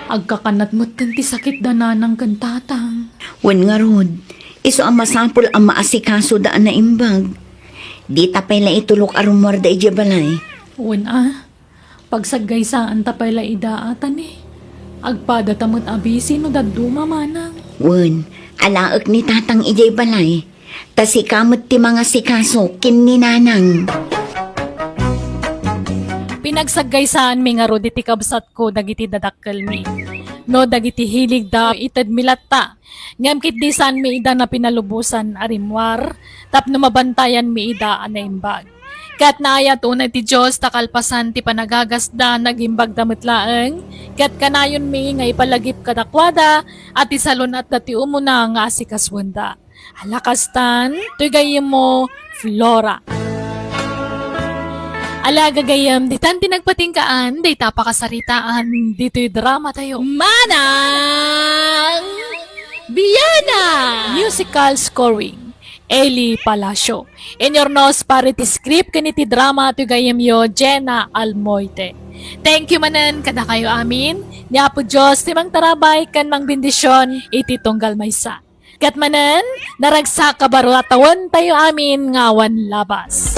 Agkakanat mo't ti sakit da nanang kantatang. Wen nga rod, iso ang masapol ang maasikaso daan na imbag. Di tapay la itulok arumwar da iji balay. Wan pagsaggay-saan tapay la idaatan eh. Agpada tamot abisi no daduma manang. Wen, alaak ni tatang iji balay. Tasikamot ti mga sikaso kin ni nanang. Pinagsaggay-saan mi nga rodi ti kabsat ko dagiti dadakkel mi. No dagiti hilig da ited milatta. Ngamkit di saan mi ida na pinalubusan arimwar. Tapno mabantayan mi ida anaimbag. Kat naayat unay ti Diyos takalpasan ti panagagasda nagimbag damitlaeng. Kat kanayon mi nga ipalagip kadakwada at isalon at dati umuna nga asikaswanda. Halakastan, tuy mo, Flora. Alaga gayam, di tan tinagpatingkaan, di tapakasaritaan, dito'y drama tayo. Manang Biana! Musical scoring, Eli Palacio. Inyornos parity script kaniti drama to gayam yo, Jenna Almoite. Thank you manan kada kayo amin. Niya po Diyos, timang tarabay kan mang bendisyon, iti tunggal maysa. Kat manan, naragsak kabaruatawan tayo amin ngawan labas.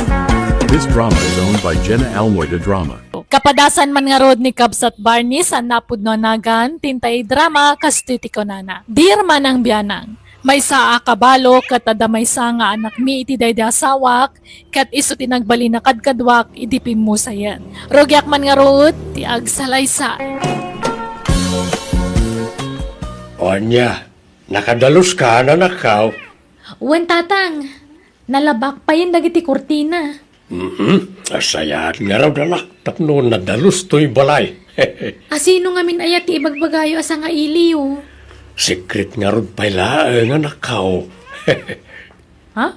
This drama is owned by Jenna Almoida Drama. Kapadasan man nga rod ni Kabsat Barney sa napud no nagan, tintay drama kastiti ko nana. Dear manang biyanang, may saa kabalo katada may sa nga anak mi iti dayda asawak, kat iso tinagbali na kadkadwak idipim mo sayan. Rogyak man nga rod, ti agsalaysa. Onya, nakadalos ka na nakaw. Wan tatang, nalabak pa yun dagiti kurtina. Asayaan nga raw dalak, tapno nadalus to'y balay. Asino nga min ayat ti ibagbagayo asa nga iliw? Secret nga rod pala nga nakaw. Ha?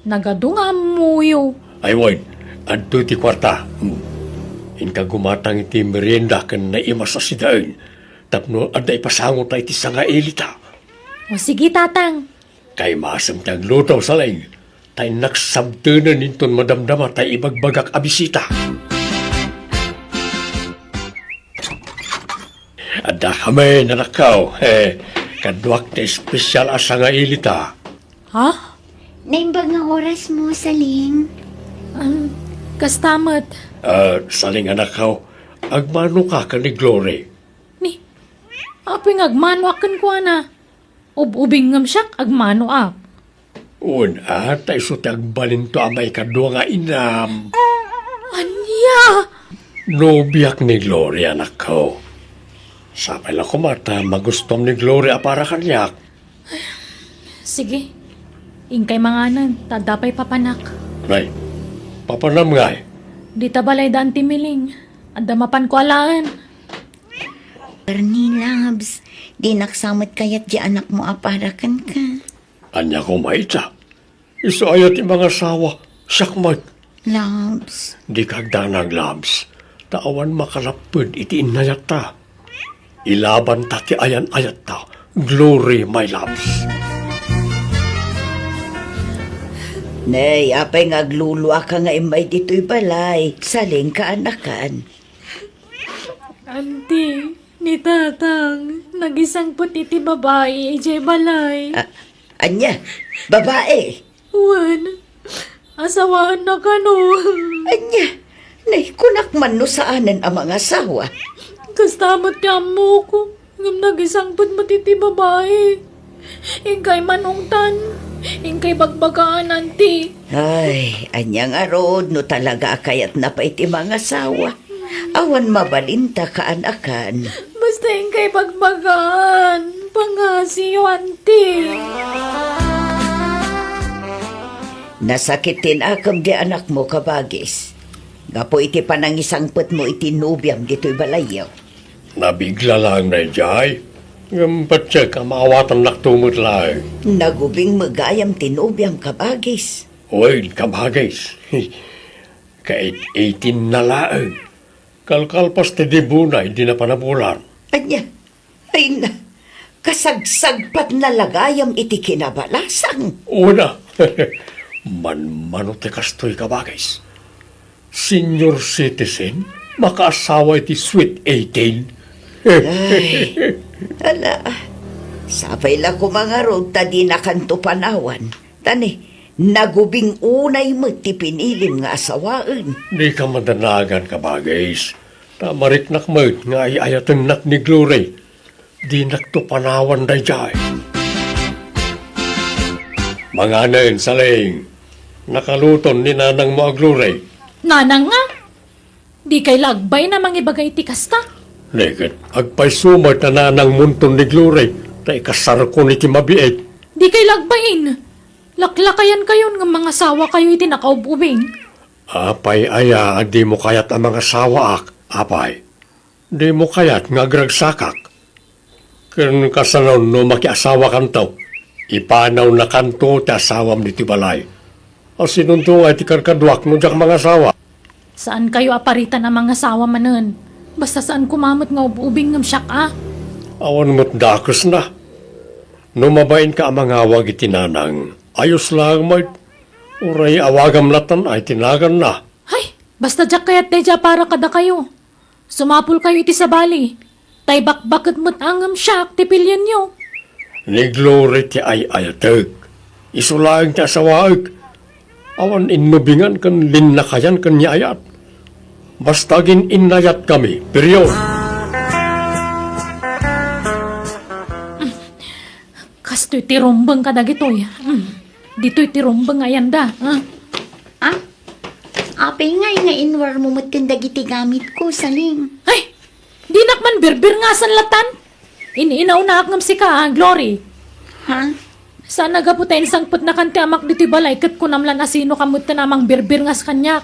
Nagadunga mo yo. Ay, wait, adto ti kwarta. Inka gumatang iti merienda kan na ima sa sidain. Tapno adda ipasango tayo iti sanga elita. O sige tatang. Kay masam tiyang lutaw sa laing. Tay naksabtunan ninton madamdama tay ibagbagak abisita. Ada kami nanakaw. Kadwak na espesyal asa nga ilita. Ha? Naimbag nga oras mo, Saling. Kastamat. Saling anakaw, agmano ka ka ni Glory. Ni, aping agmano akan ko na. Ubing ngam siyak, agmano ak. Tayo sutag balin to amay kadwa nga inam. Anya! Nobiyak ni Gloria anak ko. Sapay lang ko mata, magustom ni Gloria para kanyak. Sige. Ingkay manganan, tadapay papanak. Nay, papanam nga eh. Di tabalay daan timiling. Adamapan ko alaan. Barney Labs, di naksamot kayat di anak mo aparakan ka. Anya ko maitsa. Iso ayat yung mga sawa. Sakmat. Labs, Di kagdanag labs. Taawan makalapod iti inayat ta. Ilaban ta ti ayan ayat ta. Glory, my labs. Nay, apay ngagluluwa ka nga imay dito'y balay. Saling ka anakan. Auntie, ni tatang, nagisang puti ti babae, ijay balay. Anya, babae. Wan, asawaan na ka no. Anya, nay, kunak man no saanan ang mga asawa. Kastamot ka mo ko, ngam nagisang put matiti babae. Ingkay manungtan, ingkay bagbagaan, auntie. Ay, anyang arod no talaga kayat na pa iti mga asawa. Awan mabalinta ka anakan. Basta ingkay bagbagaan, pangasiyo, auntie. Nasakitin akam di anak mo kabagis. Gapo iti panangisang put mo iti nubyam dito'y balayaw. Nabigla lang na jay. Ngampatsya ka maawatan naktumot lang. Nagubing magayam tinubyam kabagis. Uy, kabagais. Kahit 18 na laang. Kalkalpas ti dibunay, di na panabulan. Anya, ay na, kasagsagpat na lagayam iti kinabalasang. Una, manmano te kastoy kabagais. Senior citizen, makaasawa iti sweet 18. Ay, ala, sapay lang ko mga rod, tadi na kanto panawan. Tani, nagubing unay mo ti pinilim nga asawaan. Di ka madanagan kabagais. Tamarik nakmoy nga ayatan nak ni Glory. Di nakto-panawan day jay. Mga nen, saling. Nakaluton ni nanang mo ang Glory. Nanang nga, di kay lagbay na mangibagay ti kasta. Nekit, agpay sumay na nanang munton ni Glory. Tay kasar ko ni Timabiit. Di kay lagbain. Laklakayan kayon ng mga sawa kayo iti nakaububing. Apay aya, di mo kayat ang mga sawaak. Apay, di mo kayat nga agragsakak. Kung kasanon no makiasawa kanto, ipanaw na kanto ti asawam ni Tibalay. O sinunto ay ti karkadwak no jak mga sawa. Saan kayo aparitan ang mga sawa manen? Basta saan kumamot nga ububing ng siyak ah. Awan mo't dakos na. No mabain ka ang mga awag itinanang, ayos lang mo. Uray awagam latan ay tinagan na. Hay, basta jak kayat teja para kada kayo. Sumapul kayo iti sa bali. Tay bakbakit mo't angam siyak, tipilyan nyo. Ni Glory ti ay ayatag. Isulang ti asawaag. Awan innubingan kan linnakayan kan niayat. Basta gin inayat kami, period. Kasto'y tirumbang ka dagitoy. Dito'y tirumbang ayan da. ah? Apay nga inwar mo matindagiti gamit ko, saling. Ay, di nakman birbir nga san latan. Iniinaw na akngam si ka, Glory. Ha? Sana gaputain sangput na kanti amak dito'y balay kat kunamlan asino kamut na namang birbir nga sa kanyak.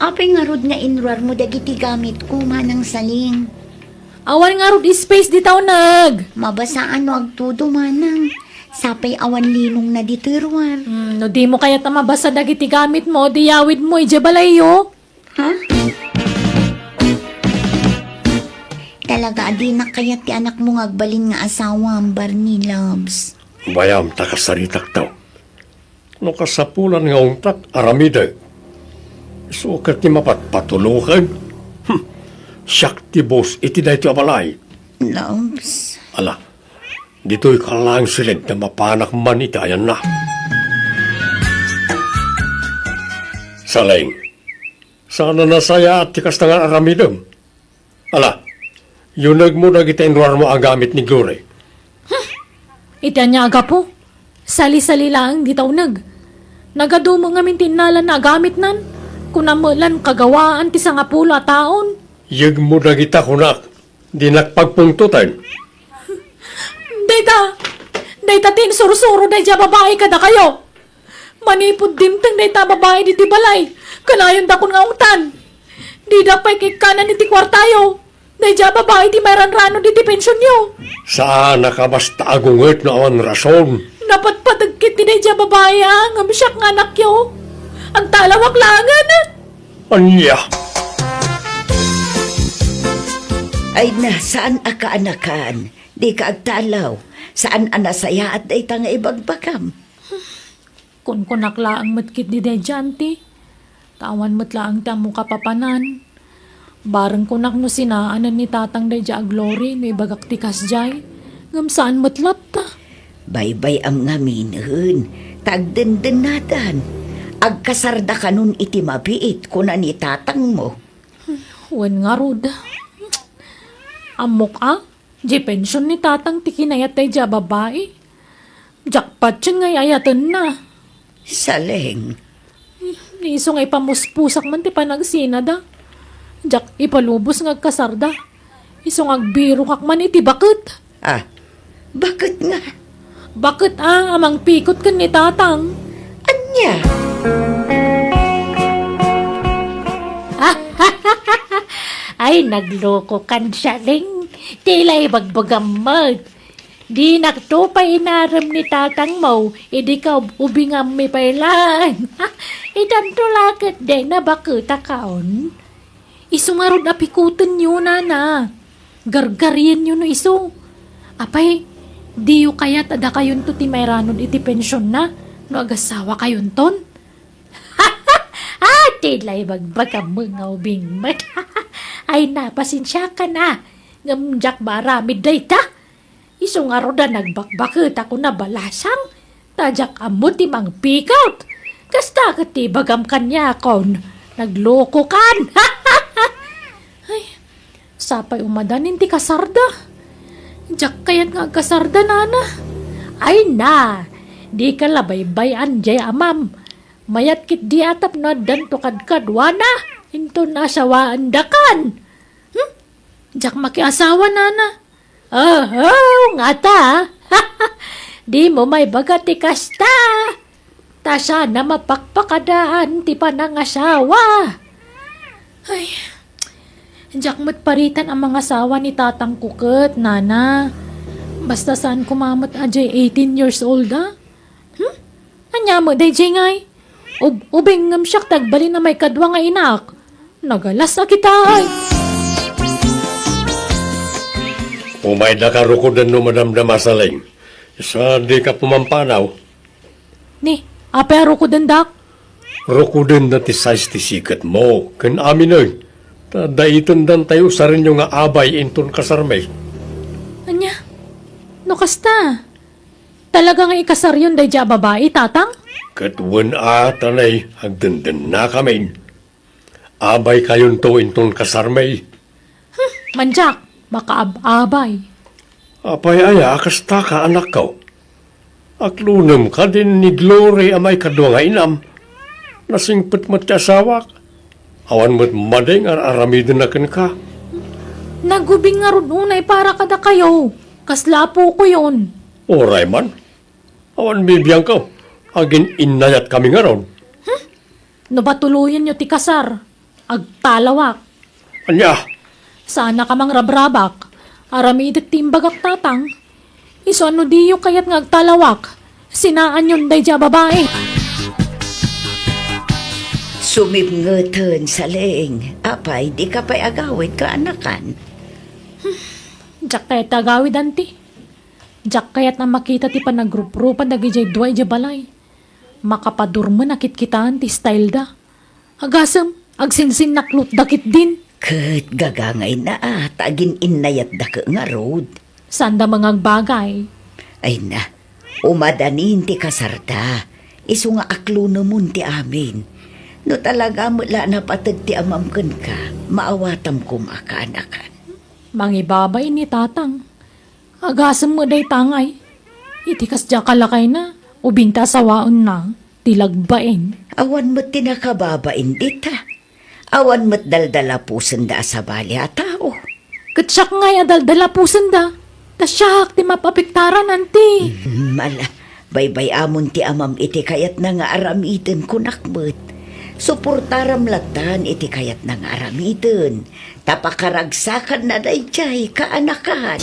Apay nga rod nga inwar mo dagiti gamit ko, manang saling. Awan nga rod space di tao nag. Mabasaan no agtudo, manang. Sapay awan linong na dito, Irwar. No di mo kaya mabasa dagiti gamit mo, diyawid mo, ije balayo. Ha? Talaga, di na kaya ti anak mo ngagbalin nga asawa ang Barney Loves. Bayam takasaritak daw. No kasapulan nga untak, aramide. Sukat ni mapatpatulukan. Siyak ti boss, iti da iti abalay. Loves. Ala, dito'y kalang silid na mapanak man iti ayan na. Saling, sana nasaya at tikas na nga aramidem. Ala, yunag mo na kita inwar mo ang gamit ni Glory. Iti niya aga po. Sali-sali lang di taunag. Nagadumo nga mintinala na gamit nan. Kunamulan kagawaan ti sa nga pula taon. Yag mo na kita kunak. Di nakpagpungtutan. Dayta tin suro-suro dayja babae kada kayo. Manipod dimteng dayta babae di balay. Kanayon da kun nga ungtan. Di da pa'y kikanan iti kwartayo. Dayja babae di meron rano di pensyon nyo. Saan nakabasta agunget na awan rason? Napatpatagkit ti dayja babae ang siyak nga anak yo. Ang talawak langan. Anya? Ay na, saan akaanakan? Di ka agtalaw. Saan anasaya at day nga ibagbagam? Kun kunakla ang matkit di dayjanti. Tawan matlaang tamo kapapanan. Bareng kunak no sinaanan ni tatang dayja aglory no ibagak tikas jay. Ngam saan matlat ta? Baybay am ngaminhun. Tagdenden-nadan. Agkasarda ka nun iti mabiit kuna ni tatang mo. Wen nga rod. Amok di pensyon ni tatang tikinayat dayja babae. Jakpat yun nga ayatan na. Saleng. Iso nga ipamuspusak man ti panagsina da. Jak ipalubos nga kasarda. Iso nga agbiro kak man iti bakit. Ah, bakit nga? Bakit amang pikot kan ni tatang? Anya? Ay, nagloko kan siya, Ling. Tila'y bagbagamad. Di naktupay inaram ni tatang mo, idi ka ubingam mi pailan. Itanto lakit din na bakita kaon. Iso nga rod apikutan nyo, nana. Gargarian nyo no iso. Apay, di yu kayat ada kayon to ti mayranon iti pensyon na. No agasawa kayon ton. Tila'y bagbagam mga ubingmad. Ay, napasinsya ka na. Ngamjak maramid day ta. Iso nga roda nagbakbakit ako na balasang. Tajak amot timang pikaut. Kasta kati bagam kanya kon. Nagloko kan. Ay, sapay umadanin ti kasarda. Jak kayat nga kasarda, nana. Ay na. Di ka labaybay anjay amam. Mayat kit di atap na danto kadkadwana. Into nasawaan dakan. Jak makiasawa, nana. Nga ta. Di mo may bagati kasta. Ta sana mapakpakadaan ti panangasawa. Ay, jak matparitan ang mga asawa ni tatang kuket, nana. Basta saan kumamot ajay 18 years old, ha? Anya mo, day ngay. Ubing ngam siyak tagbali na may kadwa nga inak. Nagalas na kita, ay. Umay na karukudan no madamdama sa ling. Isa di ka pumampanaw. Ni, apero ko dandak. Rukudan na ti size ti sikat mo. Kan amin ay. Daiton dan tayo sa rin yung nga abay inton kasarmay. Anya, no kasta. Talagang ikasar yun day dya babae, tatang? Katwan tanay, hagdandan na kami. Abay kayon to inton kasarmay. Manjak, makaabay. Apay aya, kasta ka anak ko. Aklunam ka din ni Glory amay kadwa nga inam. Nasingpit mo't kasawak. Awan mo't madeng aramidin na ka. Nagubing nga ron unay para kada kayo. Kaslapo ko yun. Oray man. Awan bibiyang ko. Agin inayat kami nga ron. No ba tuluyan nyo ti kasar? Agtalawak. Anya, Sana ka mang rabrabak. Aramidet timbagak tatang. Iso ano diyo kayat nga agtalawak. Sinaan yun day dya babae. Sumipngutan sa leeng. Apay, di ka pa'y agawit ka anakan. Diyak kayat tagawid anti. Diyak kayat na makita ti panagrup-rupan dagijay duway dya balay. Makapadurmo nakit kitaan ti style da. Agasam, agsinsin naklot dakit din. Kat gagangay na tagin inayat da ka nga road. Sanda mga bagay. Ay na, umadanin ti kasarda. Iso nga aklo namun ti amin. No talaga mula na patag ti amamkan ka, maawatam ko makaanakan. Mangibabay ni tatang. Agasam mo day tangay. Itikas dya kalakay na. Ubing tasawaon na, tilagbain. Awan mo't tinakababain dita. Awan mo't daldala pusan da sa bali a tao. Katsyak ngay adaldala pusan da. Tasyak ti mapapiktaran nanti. Mala, baybay amon ti amam iti kayat na nga aramiden kunakbet. Suportaram latan iti kayat na nga aramiden. Tapakaragsakan na dayjay kaanakan.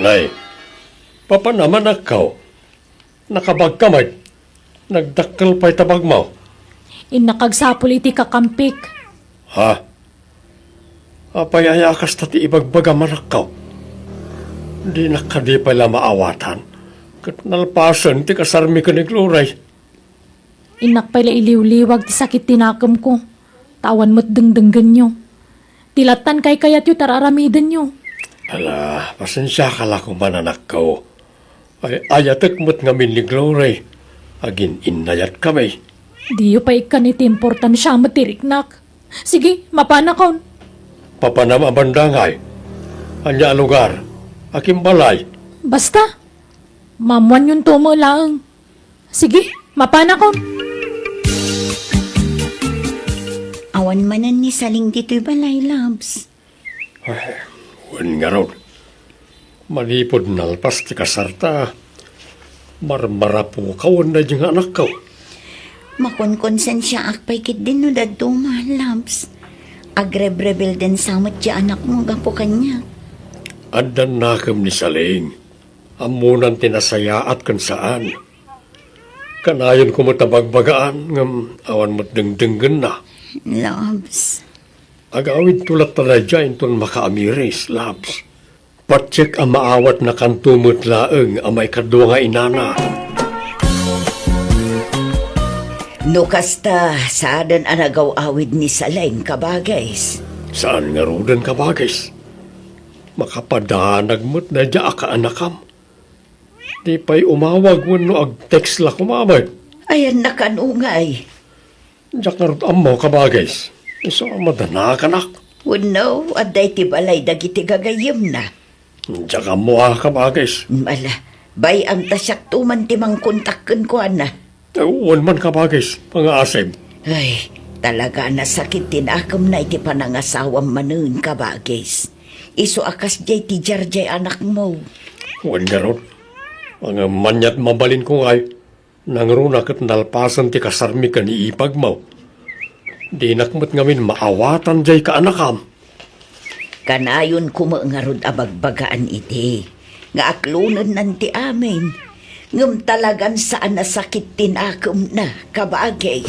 Nay, papa naman akaw. Nakabagkamay. Nagdakkel pa'y tabag mo. Inakagsapol iti kakampik. Ha? Apayayakas tati ibagbaga manakaw. Di nakadi pala maawatan. Kat nalpasan ti kasarmi ka ni Gloray. Inak pala iliw-liwag ti sakit tinakam ko. Tawan mo't dengdenggan nyo. Tilatan kay kayat yu tararamiden nyo. Ala, pasensya ka lang kung mananak ko. Ay ayatek mo't ngamin ni Glory. Agin inayat kami. Di yu pa ikan iti importansya matiriknak. Sige, mapanakon. Papanam ang bandangay. Anya lugar. Aking balay. Basta, mamuan yung tumo lang. Sige, mapanakon. Awan manan ni saling dito'y balay, Labs. Wan nga ron. Malipod nalpas ti kasarta. Marmara po kawan na diyang anak ko. Makonkonsen siya akpay kit din no daduma, Labs. Agrebrebel din samot siya anak mo, gapo kanya. Andan nakam ni Saling. Amunan tinasaya at kan saan. Kanayon ko matabagbagaan ngam awan mo't dengdenggan na. Labs. Agawid tulat taladya inton makaamiris, Labs. Patsik ang maawat na kantumot laeng amay kadwa nga inana. No kasta saadan anagaw awid ni Saleng kabagays. Saan nga rudan ka bagis? Makapadanag mo't na dya ka anakam. Di pa'y umawag mo no ag-text la kumamay. Ayan na kanungay. Diyak nga rin mo ka bagis. Iso madana ka nak. Uno, aday ti balay dagiti gagayim na. Diyak mo ka bagis. Mala, bay ang tasyak tuman ti mang kontakken ko na. Uwan man ka bagis, mga asim. Ay, talaga nasakit tinakam na iti panangasawam manun ka bagis. Iso akas jay ti jarjay anak mo. Uwan nga rin. Mga manyat mabalin ko ngay. Nangruna kat nalpasan ti kasarmi ka ni ipag mo. Di nakmat ngamin maawatan jay ka anakam. Kanayon kumangarod abagbagaan iti. Nga aklunan nanti amin. Ngam talagan saan nasakit tinakam na kabagay.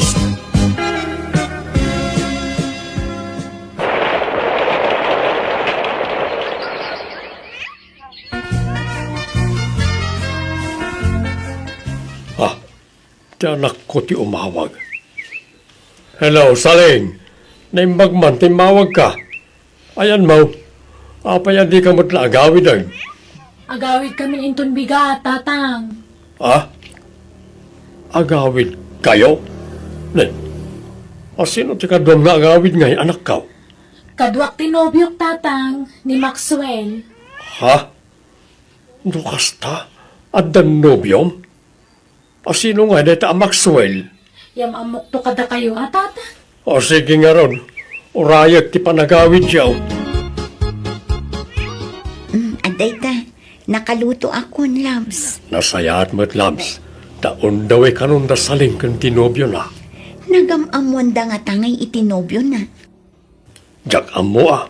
Ti anak ko ti umawag. Hello, Saling. Naimbag man, timawag ka. Ayan mo. Apayan di ka matla agawid ay. Agawid kami inton bigat, tatang. Ha? Agawid kayo? Ne? Sino ti kadwam nga agawid ngay anak ka? Kadwak tinobyok, tatang, ni Maxwell. Ha? Nukasta? Adan nobyom? Sino nga dito ang Maxwell? Yam amok to kada kayo, ha, tatang? O sige nga ron. Urayag ti panagawid yaw. Aday ta, nakaluto ako, Labs. Nasayaat mo't labs. Taon daw ka nun da saling kang tinobyo na. Nagamamwan da nga tangay itinobyo na. Jak amo ah.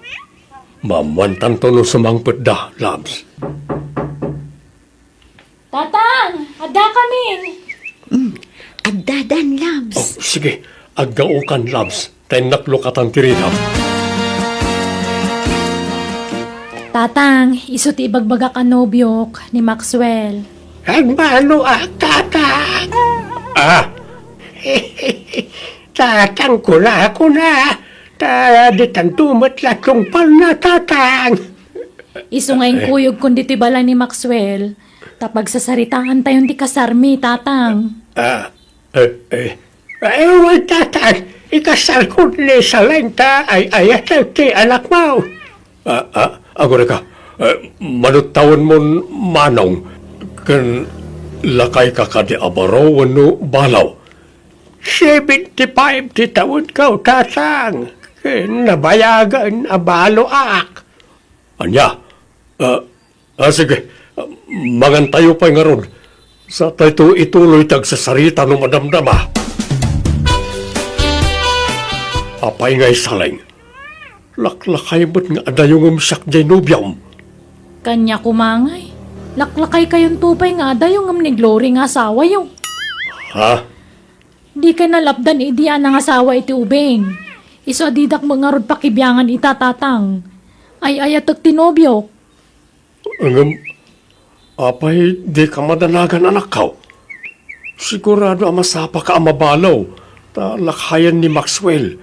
Mamwantan to no sumangpet da, labs. Tatang, ada kami. Agdadan, Labs. Oh, sige. Aggaukan, labs. Tenaklo katang tirita. Tatang, iso ti ibagbaga ka nobyok ni Maxwell. Agmano tatang? Ah! Tatang ko na ako na. Ditang tumatlatlong pal na tatang. Iso ngayong kuyog kundi ti bala ni Maxwell. Tapag sasaritaan tayon ti kasarmi, tatang. Ewan tatang, ikasal ko ni sa lenta ay ayat ti anak mo. Agora ka, manutawan mo manong, kan lakay ka di abaro wano balaw. 75 ti taon ka, tatang. Nabayagan, abalo ak. Anya, sige, mangantayo pa nga ron. Sa tayo ituloy tag sa sarita no madamdama. Apay nga'y saling. Laklakay mo't nga adayong umsak jay nubyam. Kanya kumangay. Laklakay kayong tupay nga ada yung ni Glory nga asawa yung. Ha? Di ka nalapdan idiyan ang asawa iti ubeng. Iso adidak mga rod pakibyangan itatatang. Ay ayatak tinobyo. Apay, di ka madanagan anak ka. Sigurado amasapa ka amabalaw. Ta lakhayan ni Maxwell.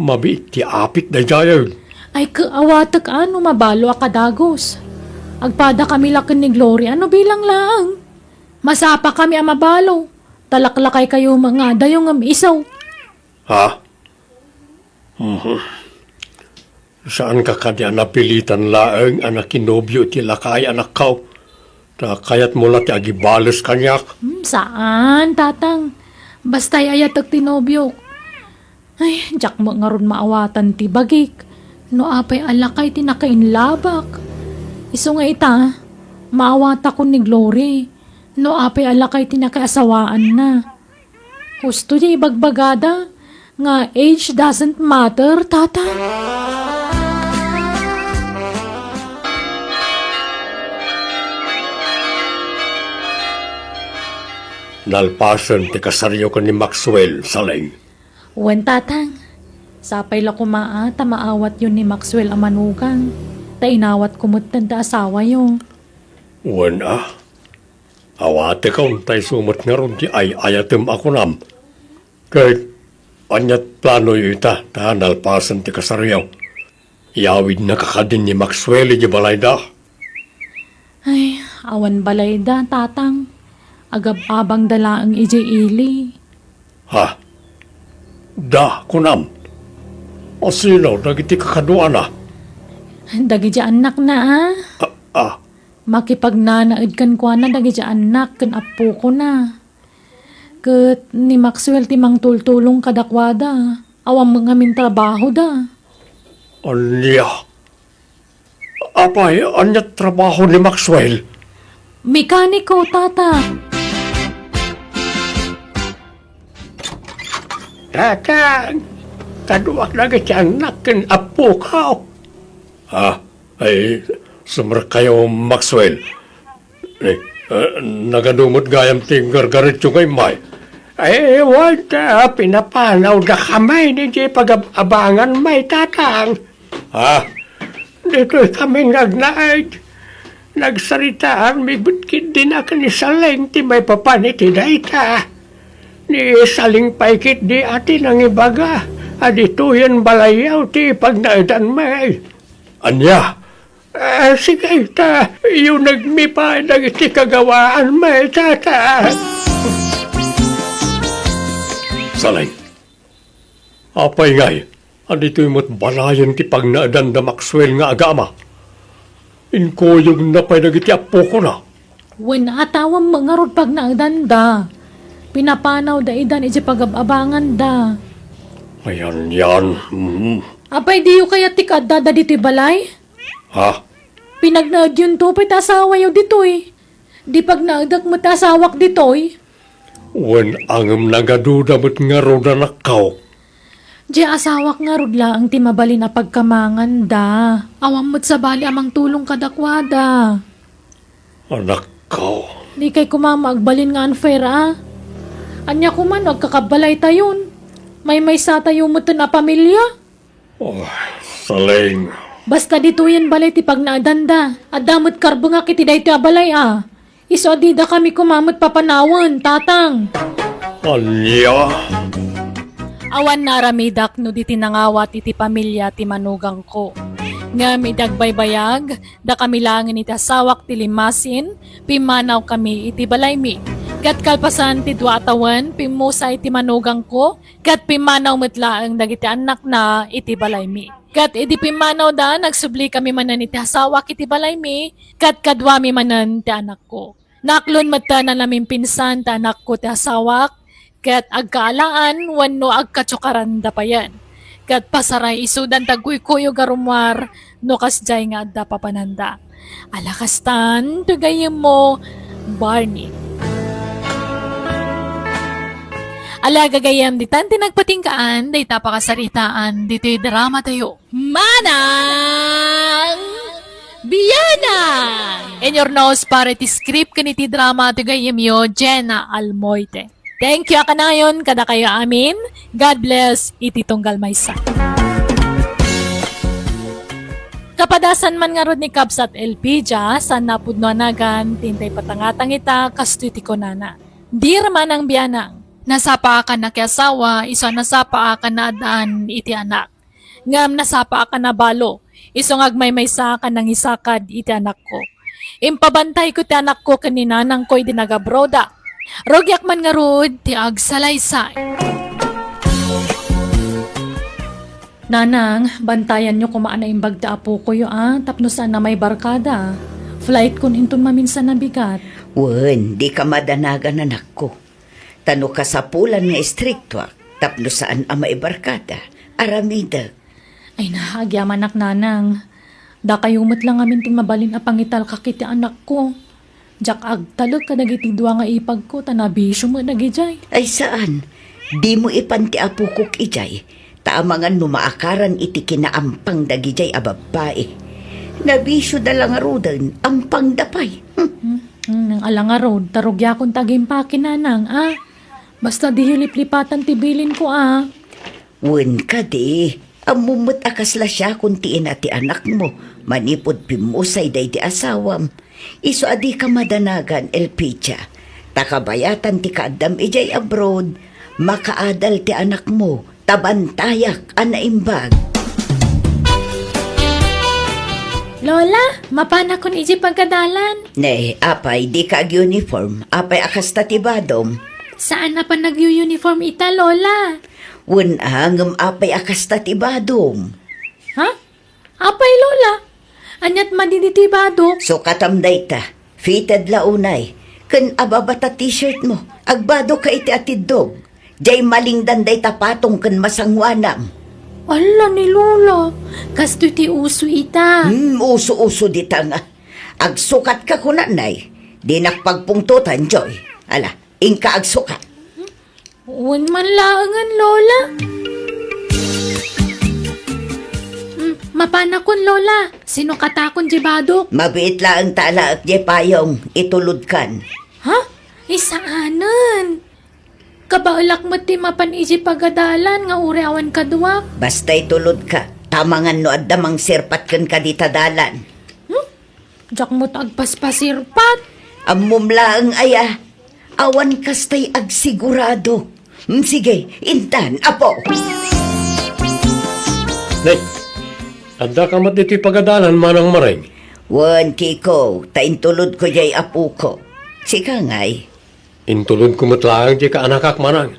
Mabiit ti apit na jayon. Ay kaawatak ano mabalo akadagos. Agpada kami lakin ni Glory ano bilang lang. Masapa kami amabalo. Talaklakay kayo mga dayong isaw. Ha? Saan ka kanya napilitan laeng anak kinobyo ti lakay anak ka? Ta kayat mo ti agibalos kanyak. Saan, tatang? Basta'y ayatak tinobyo. Ay, jak mo nga ron maawatan ti bagik. No apay alakay tinakain labak. Iso nga ita, maawata ko ni Glory. No apay alakay tinakaasawaan na. Gusto niya ibagbagada nga age doesn't matter, tata. Nalpasan ti kasaryo ka ni Maxwell, saling. Wen tatang, sapay la kumaa, maawat yun ni Maxwell amanugang. Ta inawat kumuttan ta asawa yung. Wen awate ka untay sumot nga ron ti ay ayatem ako nam. Kay anyat plano yu ita, ta nalpasan ti kasaryo. Iawid na kakadin ni Maxwell iti balayda. Ay, awan balayda, tatang. Agab-abang dalaang iji ili. Ha? Da, kunam. O sino, dagiti kakaduan na. Dagi ja anak na Makipagnanaid kan kwa na dagi ja anak kan apo ko na. Kat ni Maxwell timang tultulong kadakwada. Awang mga min trabaho da. Anya. Apay, anyat trabaho ni Maxwell. Mekaniko, tata. Tatang, kaduak na anak kan apo ka. Ha? Ay, sumar kayo, Maxwell. Nagadumot gayam ting gargarit yung kay May. Ay, wala, pinapanaw na kamay ni Jay pag-abangan may tatang. Ha? Dito kami nagnaid. Nagsaritaan, may butkid din ako ni Saling, ti may papaniti na ita. Ni Saling paikit di atin ang ibaga. Adito yan balayaw, ti pagnaidan may. Anya? Sige ita, yung nagmipa, nagiti kagawaan may tata. Saling. Apay ngay, andito yung balayan ti pagnaidan da Maxwell nga agama. Inko yung napay nagiti apo ko na. Wen atawang mga rod pag naagdanda. Pinapanaw da idan iti pagababangan da. Ayan yan. Apay diyo kaya tikadda da dito'y balay? Ha? Pinagnaad yun to, pa'y tasawa yaw dito'y. Di pag naadak mo tasawak dito'y. Wen angam nagaduda mo't nga ro na nakaw. Di asawak nga rod lang ti mabali na pagkamangan da. Awam mo't sa bali amang tulong kadakwada. Anak ko. Di kay kumama agbalin nga unfair Anya kuman agkakabalay tayon. May sa tayo mo na pamilya. Oh, Saling. Basta dito yan balay ti pagnaadanda. At damot karbo nga kiti dahi ti abalay Iso adida kami kumamot papanawan, tatang. Anya? Awan naramidak no di tinangawat iti pamilya ti manugang ko. Nga midagbaybayag, da kami langin iti asawak ti limasin, pimanaw kami iti balaymi. Kat kalpasan ti dua atawan, pimusay iti manugang ko, kat pimanaw metlaang dagiti anak na iti balaymi. Kat edi pimanaw da, nagsubli kami manan iti asawa kiti balay mi, kat kadwami manan ti anak ko. Naklon mata na namin pinsan ti anak ko ti asawak, kat agkaalaan wano agkatsukaran da pa yan. Kat pasaray isudan taguy kuyo garumwar, no kasjay nga adda papananda. Alakastan, tugayem mo, Barney. Ala gagayam ditan tinagpatingkaan, day tapakasaritaan, dito'y drama tayo. Manang Biyanang! In your nose, para ti script kaniti drama tugayam yo, Jenna Almoite. Thank you akanayon, kada kayo amin. God bless, iti tunggal maysa. Kapadasan man nga rod ni Kabs at Elpija, sa napudno anagan, tintay patangatang ita, kastuti ko nana. Di raman ang Biyanang. Nasapa ka na kiasawa, isa nasapa ka na daan iti anak. Ngam nasapa ka na balo, isong agmay-maysa ka ng isakad iti anak ko. Impabantay ko ti anak ko kanina nang ko'y dinagabroda. Rogyak man nga rod, ti agsalaysay. Nanang, bantayan nyo kumaan na imbagda apo ko yo tapno saan na may barkada. Flight kun intun maminsan na bigat. Wen, di ka madanagan anak ko. Tano ka sa pulan nga istrikto, tapno saan ang maibarkada, aramida. Ay nahagyaman nak nanang. Da kayumot lang amin ting mabalin a pangital kakiti anak ko. Jak agtalog ka nagiti dua nga ipag ko, tanabisyo mo nagijay. Ay saan? Di mo ipanti apo kok ijay. Taamangan numaakaran iti kinaampang dagijay a babae. Nabisyo dalang arudan, ampang dapay. Nang alanga road, tarugya kong tagimpakin nanang, Basta di hilip-lipatan tibilin ko, Wen ka di, amumot akasla siya kung tiin ati anak mo, manipod pimusay day di asawam. Iso adi ka madanagan, Elpicha. Takabayatan ti kaadam ijay abroad, makaadal ti anak mo, tabantayak anaimbag. Lola, mapana kon iji pagkadalan. Ne, apay di ka uniform, apay akas tatibadom. Saan na pa nag-uniform ita, Lola? Wen angam apay akas tatibadom. Ha? Apay, Lola? Anyat madiditibado? So katamday ta, fitted launay, kan ababata t-shirt mo, agbado ka iti atidog. Jay maling danday tapatong kan masangwanam. Ala ni Lola, kasto ti uso ita. Uso-uso di ta nga. Agsukat ka kunanay, di nakpagpungtutan, Joy. Ala, ingka agsukat. Uwan man laangan, Lola. Mapana kon, Lola. Sino katakon jibado? Mabiit lang tala at di payong itulod kan. Ha? Isaanan. Kabaulak mo ti mapanisi pagadalan nga ureawan kaduwak. Basta itulod ka, tamangan no adamang sirpat kan kaditadalan. Diyak mo't agpaspasirpat. Amumla ang aya, awan kastay agsigurado. Sige, intan, apo. Nay, anda ka mat iti pagadalan manang maring. Wan, Kiko, taintulod ko jay apo ko. Sika ngay. Intulod ko matlaang di ka anakak manang.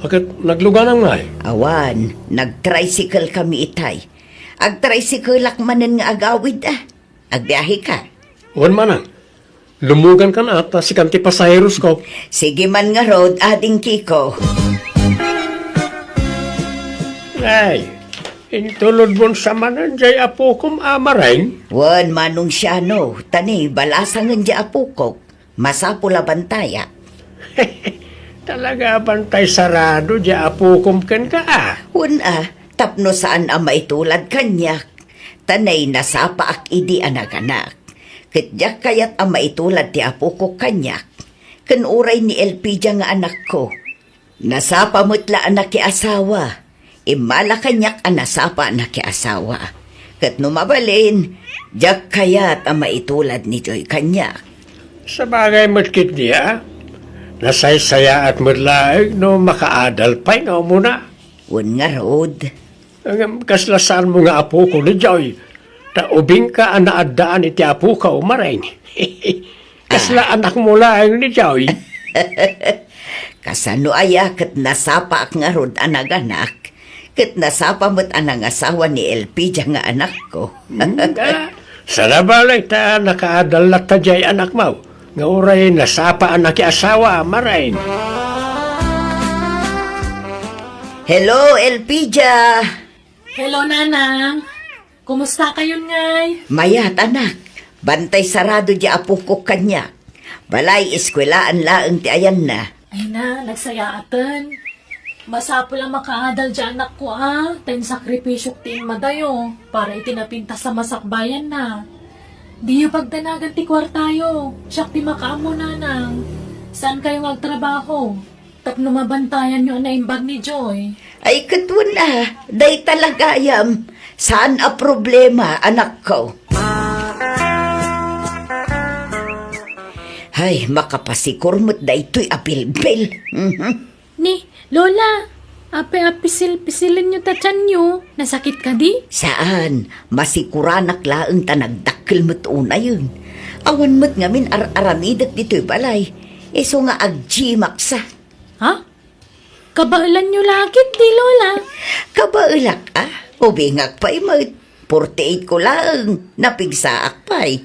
Agad nagluganang ngay. Awan, nag-tricycle kami itay. Ag-tricycle manen nga agawid Agbiyahe ka. Wan manang, lumugan ka na at si kanti pasaheros ko. Sige man nga road, ading Kiko. Ay, intulod mo sa manan jay apo kum amaring. Wan, manong siya no. Tani, balasangan di apo ko. Masapula bantaya. Talaga bantay sarado jay apo kum ken ka Wan tapno saan ang maitulad kanyak. Tanay nasapa ak idi anak-anak. Kityak kayat ang maitulad ti apo ko kanyak. Kanuray ni Elpidia nga anak ko. Nasapa mutla anak ki asawa. Imala kanyak ang nasapa anak ki asawa. Kat numabalin, jak kayat ang maitulad ni Joy kanyak. Sa bagay matkit niya, nasaysaya at mutlaig no makaadal pa'y nga muna. Wan nga road. Ang kaslasan mo nga apo ko ni Joy, taubing ka ang naadaan iti apo ka umaring. Kasla anak mo lang ni Joy. Kasano ayak at nasapa ak nga road anak-anak. Kat nasapa mo't anang asawa ni LP dyan nga anak ko. Sa nabalay ta nakaadalat ta jay anak mo. Nga uray nasapa anak ki asawa, marain. Hello, LP dyan. Hello, Nanang. Kumusta kayo ngay? Mayat anak, bantay sarado di apo ko kanya. Balay eskwelaan laang ti ayan na. Ay na, nagsaya atan. Masapo lang makaadal dyan anak ko Tayo sakripisyo tin madayo para itinapinta sa masakbayan na. Di yung pagdanagan ti kwartayo. Siyak ti makaamo Nanang. Saan kayo magtrabaho? Tapno mabantayan nyo na imbag ni Joy. Ay katwan na, day talaga ayam. Saan a problema, anak ko? Ay, makapasikurmot da ito'y apil-pil. Ni, Lola, apisilin nyo tachan nyo. Nasakit ka di? Saan? Masikuranak laang tanagdakkel mo't una yun. Awan mo't ngamin aramidat dito'y balay. Iso nga agjimaksa. Ha? Kabailan nyo lakit di, Lola. Kabailak ubingak pa imot. 48 ko lang, napigsaak pa'y.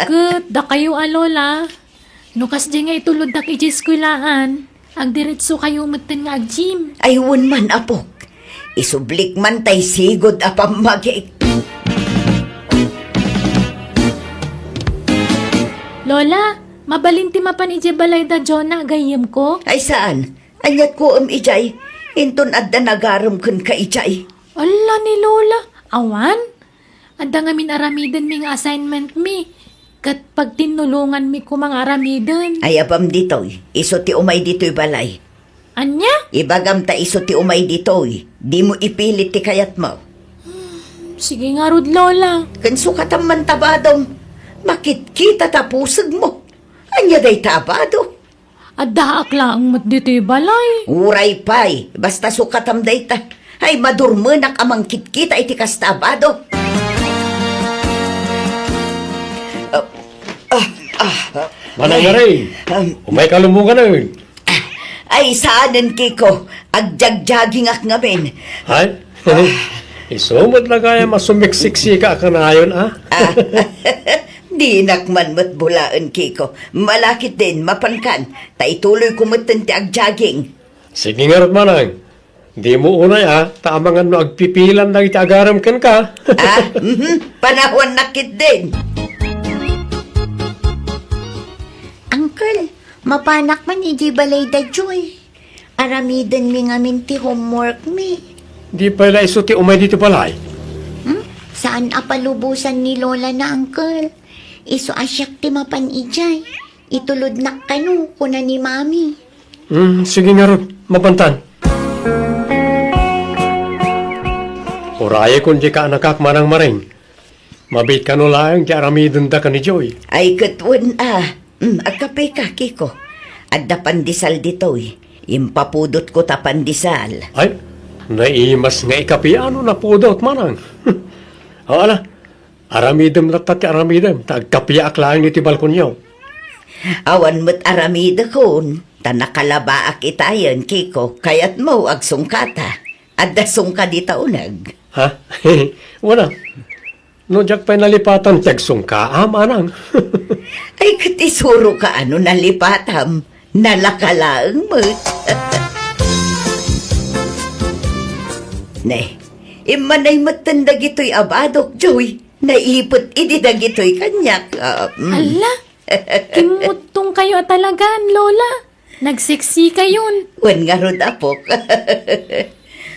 Good, da kayo Lola. Nukas di nga itulod dak ijiskulaan. Ang diretso kayo matin nga ag-gym. Ayun man, apok. Isublik man tay sigod apamagik. Lola, mabalinti mapan ije balay da Jonah gayem ko. Ay saan? Anyat ko ijay. Inton adda nagaram kun ka ijay. Ala ni Lola, awan? Adda nga min aramidan mi nga assignment mi. Kat pag tinulungan mi ko mga aramidan. Ay abam ditoy. Iso ti umay ditoy balay. Anya? Ibagam ta iso ti umay ditoy. Di mo ipilit ti kayat mo. Sige nga rod Lola. Kanso katamman tabadom. Makit-kita tapusag mo. Anya day tabado. Adda akla ang mat dito'y balay. Uray pay. Basta sukatam day ta. Ay madurmenak amang kitkita iti kastabado. Manang maray, umay kalumungan na yun. Ay saanan kiko. Agjag-jogging ak ngamin. Hay? Isumot na kaya masumiksik-sika ka na ayon, Di nakman mo't bulaan kiko. Malakit din, mapankan. Taituloy kumatan ti agjaging. Sige nga rat manang. Di mo unay tamangan no agpipilan na iti agaram kan ka. Panahon nakit din. Uncle, mapanak man iji balay da Joy. Aramidan mi ngamin ti homework mi. Di pala iso ti umay dito palay. Saan apalubusan ni Lola na, Uncle? Iso asyak ti mapan ijay. Itulod na kanu kuna ni Mami. Sige nga rat, mapantan. Uraya kung di ka nakak manang maring. Mabit ka no lang ti aramidon da ka ni Joy. Ay katwan agkape ka kiko. Adda pandisal ditoy. Impapudot ko ta pandisal. Ay, naimas nga ikapiano na pudot manang. Ala, aramidem na tati aramidem. Tagkapiak lang ni ti balkonyo. Awan mo't aramida kon. Tanakalabaak itayan kiko. Kayat mo agsungkata. Adda sungka di taunag. Ha? Wala. No, jak pa'y nalipatan, tiyagsong ka, manang. Ay katisuro ka nalipatam. Nalakalaang mo. Ne, imanay matandag ito'y abadok, Joy. Naipot ididag ito'y kanyak. Ala, kimutong kayo talagan, Lola. Nagseksi kayon. Wan nga rod apok.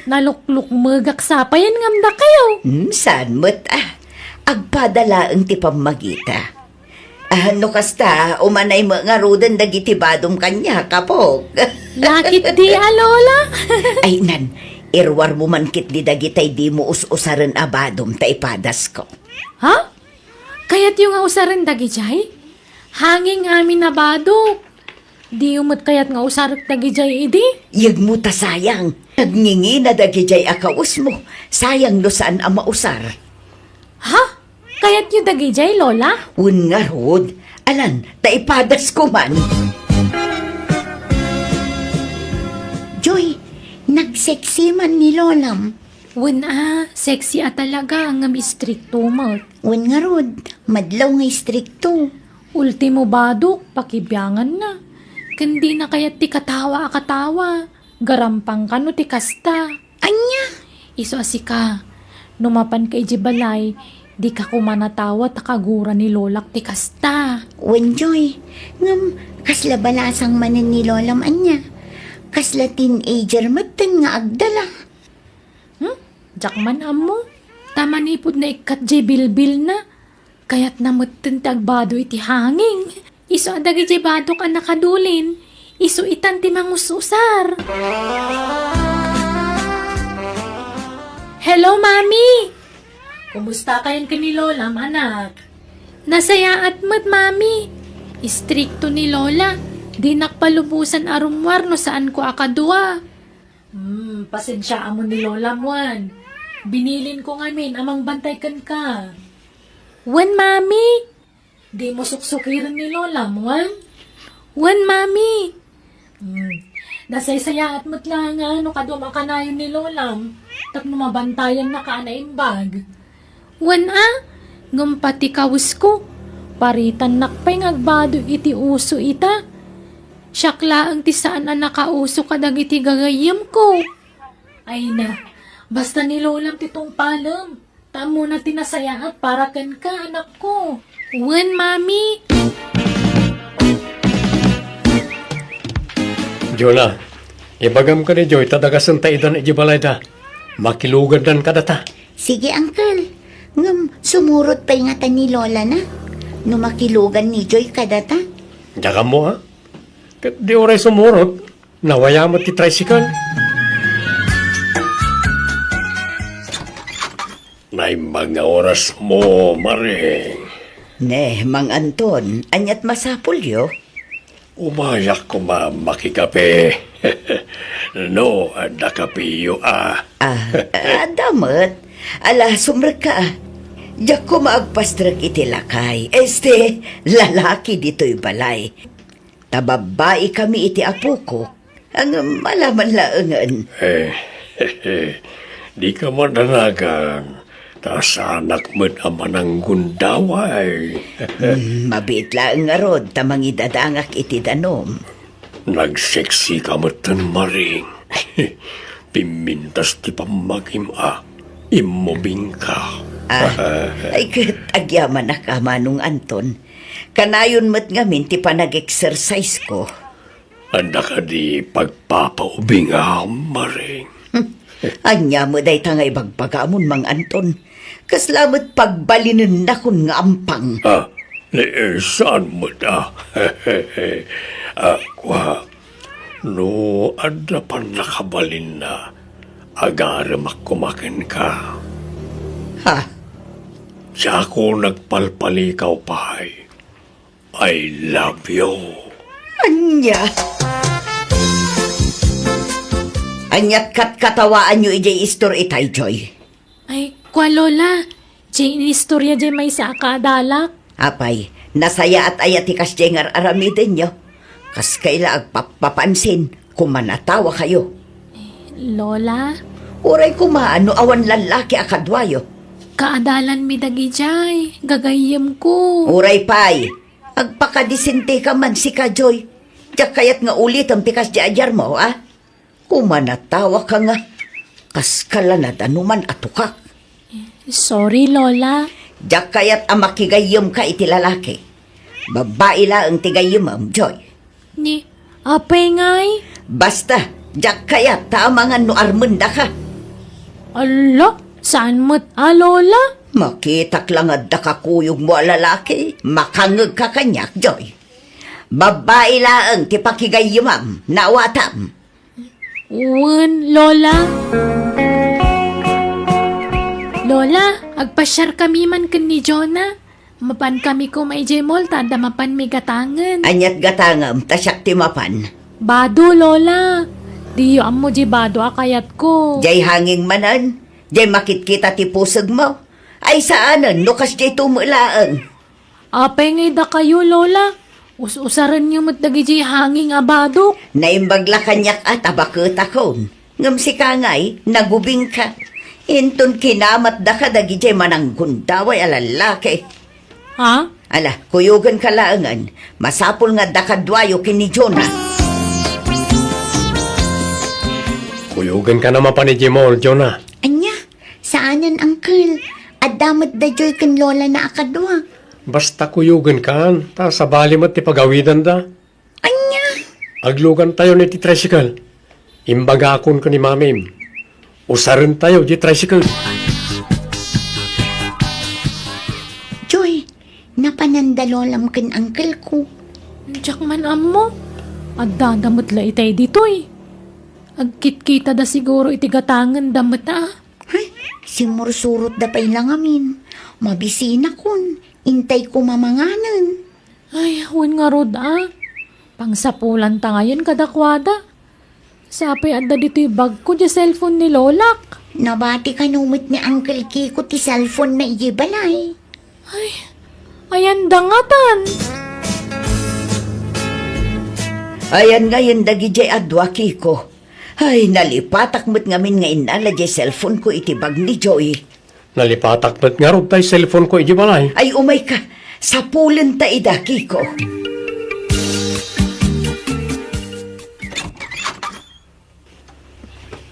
Nalukluk magak sapayan ngamda kayo. Saan mo't agpadala ang tipamagita. No kasta, umanay mo nga rodan dagiti badom kanya, kapok. Lakit di, Lola. Ay nan, irwar mo man kit di dagitay di mo us-usaran abadom ta ipadas ko. Ha? Kaya't yung usaran dagijay? Hanging amin na badok. Di umot kayat nga usarak dagijay idi? Yag mo ta sayang. Nagngingi na dagijay akaus mo. Sayang no saan ang mausar. Ha? Kaya't yung dagijay, Lola? Un nga rod. Alan, taipadas ko man. Joy, Nagseksi man ni Lolam. Wen sexy talaga nga mistrikto mo. Wen nga rod, madlaw nga istrikto. Ultimo badok, pakibiyangan na. Kandi na kaya ti katawa. Garampang ka no ti kasta. Anya? Iso asika, numapan kay jibalay, di ka kumanatawa takagura ni Lolak ti kasta. Wen Joy, ngam kasla balasang manen ni Lolam anya. Kasla teenager matan nga agdala. Jakman amo, tamanipod na ikat jay bilbil na. Kaya't namutin tagbado iti hanging. Iso adagi jay bado ka nakadulin. Iso itan ti mangususar. Hello, Mami! Kumusta kayan ka ni Lola, anak? Nasaya at mat, Mami. Istrikto ni Lola. Di nakpalubusan arumwar no saan ko akadua. Pasensya mo ni Lola, Juan. Binilin ko ngamin amang bantay kan ka. Wan, Mami! Di mo suksukiran ni Lola, Juan? Wan, Mami! Nasaysaya at mo't lang ano kaduma kanayon ni Lolam. Tak numabantayan na ka na imbag. Wan ngumpati kawis ko. Paritan nakpay ngagbado iti uso ita. Syakla ang tisaan na nakauso kadag iti gagayam ko. Ay na, basta ni Lolam titong palam. Tamo na tinasaya at para kan ka anak ko. Wan, Mami! Jola, ibagam ka ni Joy, tadagasan tayo doon ijibalay da. Makilugan dan ka data. Sige, Uncle. Ngam, sumurot pa nga ni Lola na. Numakilugan ni Joy kadata. Diyakan mo ha. Kat di oray sumurot, nawaya mo ti tricycle. Nay mga oras mo, Maring. Ne, Mang Anton, anyat masapul yo. Umayak ko makikape. No, nakapiyo Damat. Ala, sumrek ka. Diyak ko maagpastrak iti lakay. Lalaki dito'y balay. Tababae kami iti apo ko. Ang malaman laangan. Di ka man danagang. Tas anak mo't ama ng gundaway. Mabit lang nga rod, tamang idadangak iti danom. Nagseksi ka matan, Maring. Pimintas ti pamagim Imobing ka. Ay kat agyaman na ka, Manong Anton. Kanayon mo't ngamin ti panag-exercise ko. Anda ka di pagpapaubing Maring. Anya mo day tangay bagbagamon, Mang Anton. Kaslamot pagbalinin na kun nga ampang. Saan mo na? Kwa, no, ada pa nakabalin na agaram kumakin ka. Ha? Siya ako nagpalpalikaw pa I love you. Anya? Anyat katawaan nyo ijay istor itay, Joy. Ay, kwa Lola. Jane istorya jay may sa akadalak. Apay, nasaya at ayatikas jay ngar aramidin nyo. Kas kaila agpapansin kung manatawa kayo. Lola, Uray kumaano awan lalaki akadwayo. kaadalan mi dagi jay. Gagayem ko. Uray pay, agpakadisinte ka man si ka, Joy. Diyak kayat nga ulit ang tikas di ajar mo, Kumanatawa ka nga. Kas kalanad anuman atukak. Sorry, Lola. Diyak kayat ang makigayom ka iti lalaki. Babae la ang tigayom, Joy. Ni, apay ngay? Basta, diyak kayat tamangan no armenda ka. Ala, saan mo't Lola? Makitak lang at dakakuyog mo lalaki. Makangag ka kanyak, Joy. Babae la ang tipakigayom, nawatam. Uwan, Lola. Lola, agpasyar kami man kan ni Jonah. Mapan kami ko may jemol, tada mapan may gatangan. Anyat gatangam, tasyak timapan. Bado, Lola. Diyo amo di bado akayat ko. Jay hanging manan, jay makitkita ti pusag mo. Ay saanan, nukas jay tumulaang. Apay ngay da kayo, Lola. Usaran niyo matdagi jay hanging abado. Naimbagla kanyak at abakot akon. Ngam si kangay, nagubing ka. Inton kinamat da ka dagi jay mananggun daway alalaki. Ha? Ala, kuyugan ka laangan. Masapul nga da kadwayo kini Jonah. Kuyugan ka naman pa ni Jimol, Jonah. Anya, saanan, Uncle? Adamat da joy kan lola na akadwa. Basta kuyugan ka, ta sa bali mo ti pagawidan da. Anya, Aglugan tayo ni ti tricycle. Imbagakon ka ni mamim. Usarin tayo di tricycle. Joy, napanandalolam kan Uncle ko. Diyak man amo. Agdadamot la itay dito eh. Agkit-kita da siguro itigatangan damot na. Hay, simursurot da pa'y lang amin. Mabisina kun, intay ko mamanganan. Ay, huwin nga rod Pangsapulan ta ngayon kadakwada. Sapay adda dito'y bag ko di cellphone ni Lolak. Nabati ka numit ni Uncle Kiko ti cellphone na iyibalay. Ayan dangatan. Ayan ngayon dagi jay adwa Kiko. Ay, nalipatak mo't ngamin nga inala jay cellphone ko itibag ni Joy. Nalipatak ba't nga rin tayo cellphone ko ijibalay. Ay, umay ka. Sapulan ta ida, Kiko.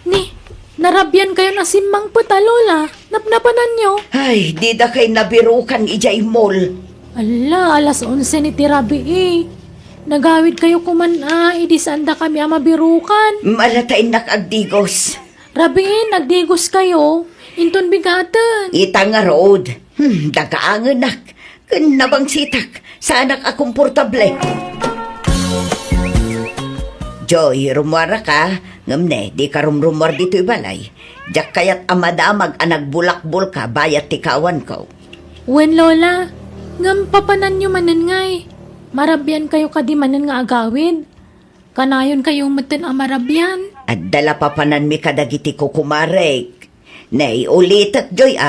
Ni, narabyan kayo na simbang puta, Lola. Napnapanan nyo. Ay, di da kay nabirukan ijay mall. Ala, alas 11 ni Tirabi eh. Nagawid kayo kuman idisanda kami mabirukan. Malatain nakagdigos. Rabi, nagdigos kayo. Inton bigatan. Ita nga road. Dagaangan nak. Kanabang sitak. Saanak akong portable. Joy, rumwara ka. Ngamne, di ka rumrumwar dito'y balay. Diyak kayat amadamag anagbulakbul ka bayat tikawan ko. Wen, Lola. Ngam papanan nyo manan ngay. Marabyan kayo kadimanan nga agawid. Kanayon kayong matan amarabyan. At dala papanan mi kadagiti ko kumarek. Nay, ulitat Joy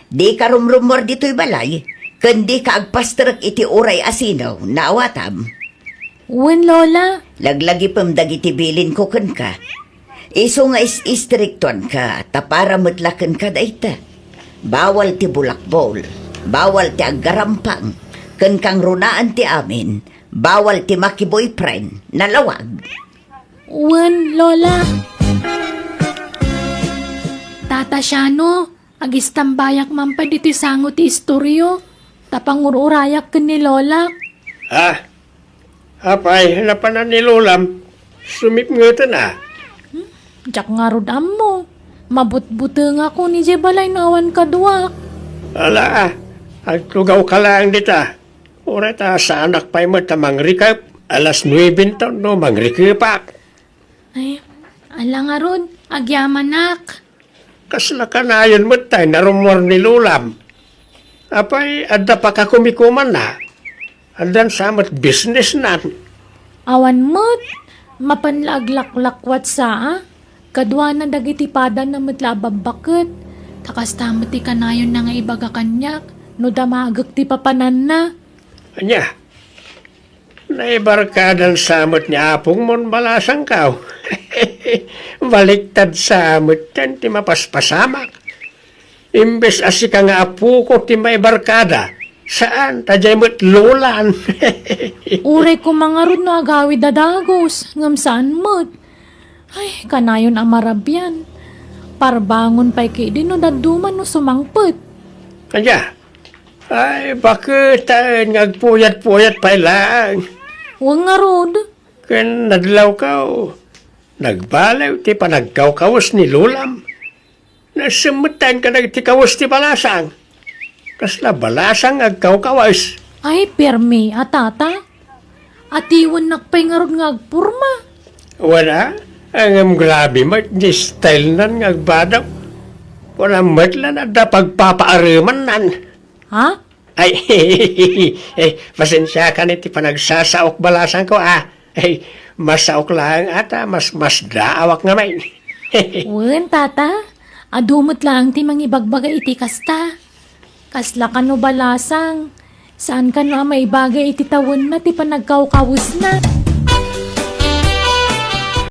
Di ka rumrumor dito'y balay. Kundi ka agpastrak iti uray asinaw, naawatam. Wen, Lola. Laglagi pam dagiti bilin ko kun ka. Iso nga istriktuan ka, tapara mutlakan ka daita. Bawal ti bulakbol, bawal ti aggarampang, kun kang runaan ti amin, bawal ti maki-boyfriend, nalawag. Wen, Lola. Tata Shano, agistambayak man pa dito sango ti istoryo. Tapangururayak ka ni Lola. Apay, napanan ni Lolam. Sumipngutan Diyak nga rodam mo. Mabut-buteng ako ni Jebalay na awan kadwa. Ala agtugaw ka lang dita. Ura ta sa anak pa'y mo tamang rikap. Alas 9 taon no, mangrikapak. Ay, ala nga rod, agyaman Kasla ka na yun mo tayo narumor ni Lolam. Apay, adda pa ka kumikuman na. Adan samat business na. Awan mo't, mapanlaglaklakwat sa kadwa na dagiti pada na matlabab bakit. Takas tamot ti kanayon na nga ibaga kanyak, no damagak ti papanan na. Anya, naibarkadan samot niya apong mon balasang kaw. Baliktad samot yan ti mapaspasamak. Imbes asi ka nga apo ko ti may barkada. Saan? Tajay mo't lulan. Uray ko mga rod no agawid dadagos, ngam saan mo't. Ay, kanayon ang marabyan. Parbangon pa'y kay din no daduman no sumangpet. Kanya, ay bakit ngagpuyat-puyat pa lang. Huwag nga rod. Kan nadlaw ka nagbalaw ti panagkaw-kawas ni Lulam. Nasumutan ka nagtikawas ti balasang. Kasla balasang agkaw-kawas. Ay, permi, atata. Atiwan nakpay nga rod nga agpurma. Wala. Ang grabe mo, di style nan ngagbadaw. Wala matla na da pagpapaariman nan. Ha? Ay, pasensya ka niti panagsasaok balasan ko Ay, masaok lang ata, mas daawak nga may. Wen, tata. Adumot lang ti mangibagbaga iti kasta. Kasla ka no balasang. Saan ka no maibagay iti tawon na ti panagkawkawus na.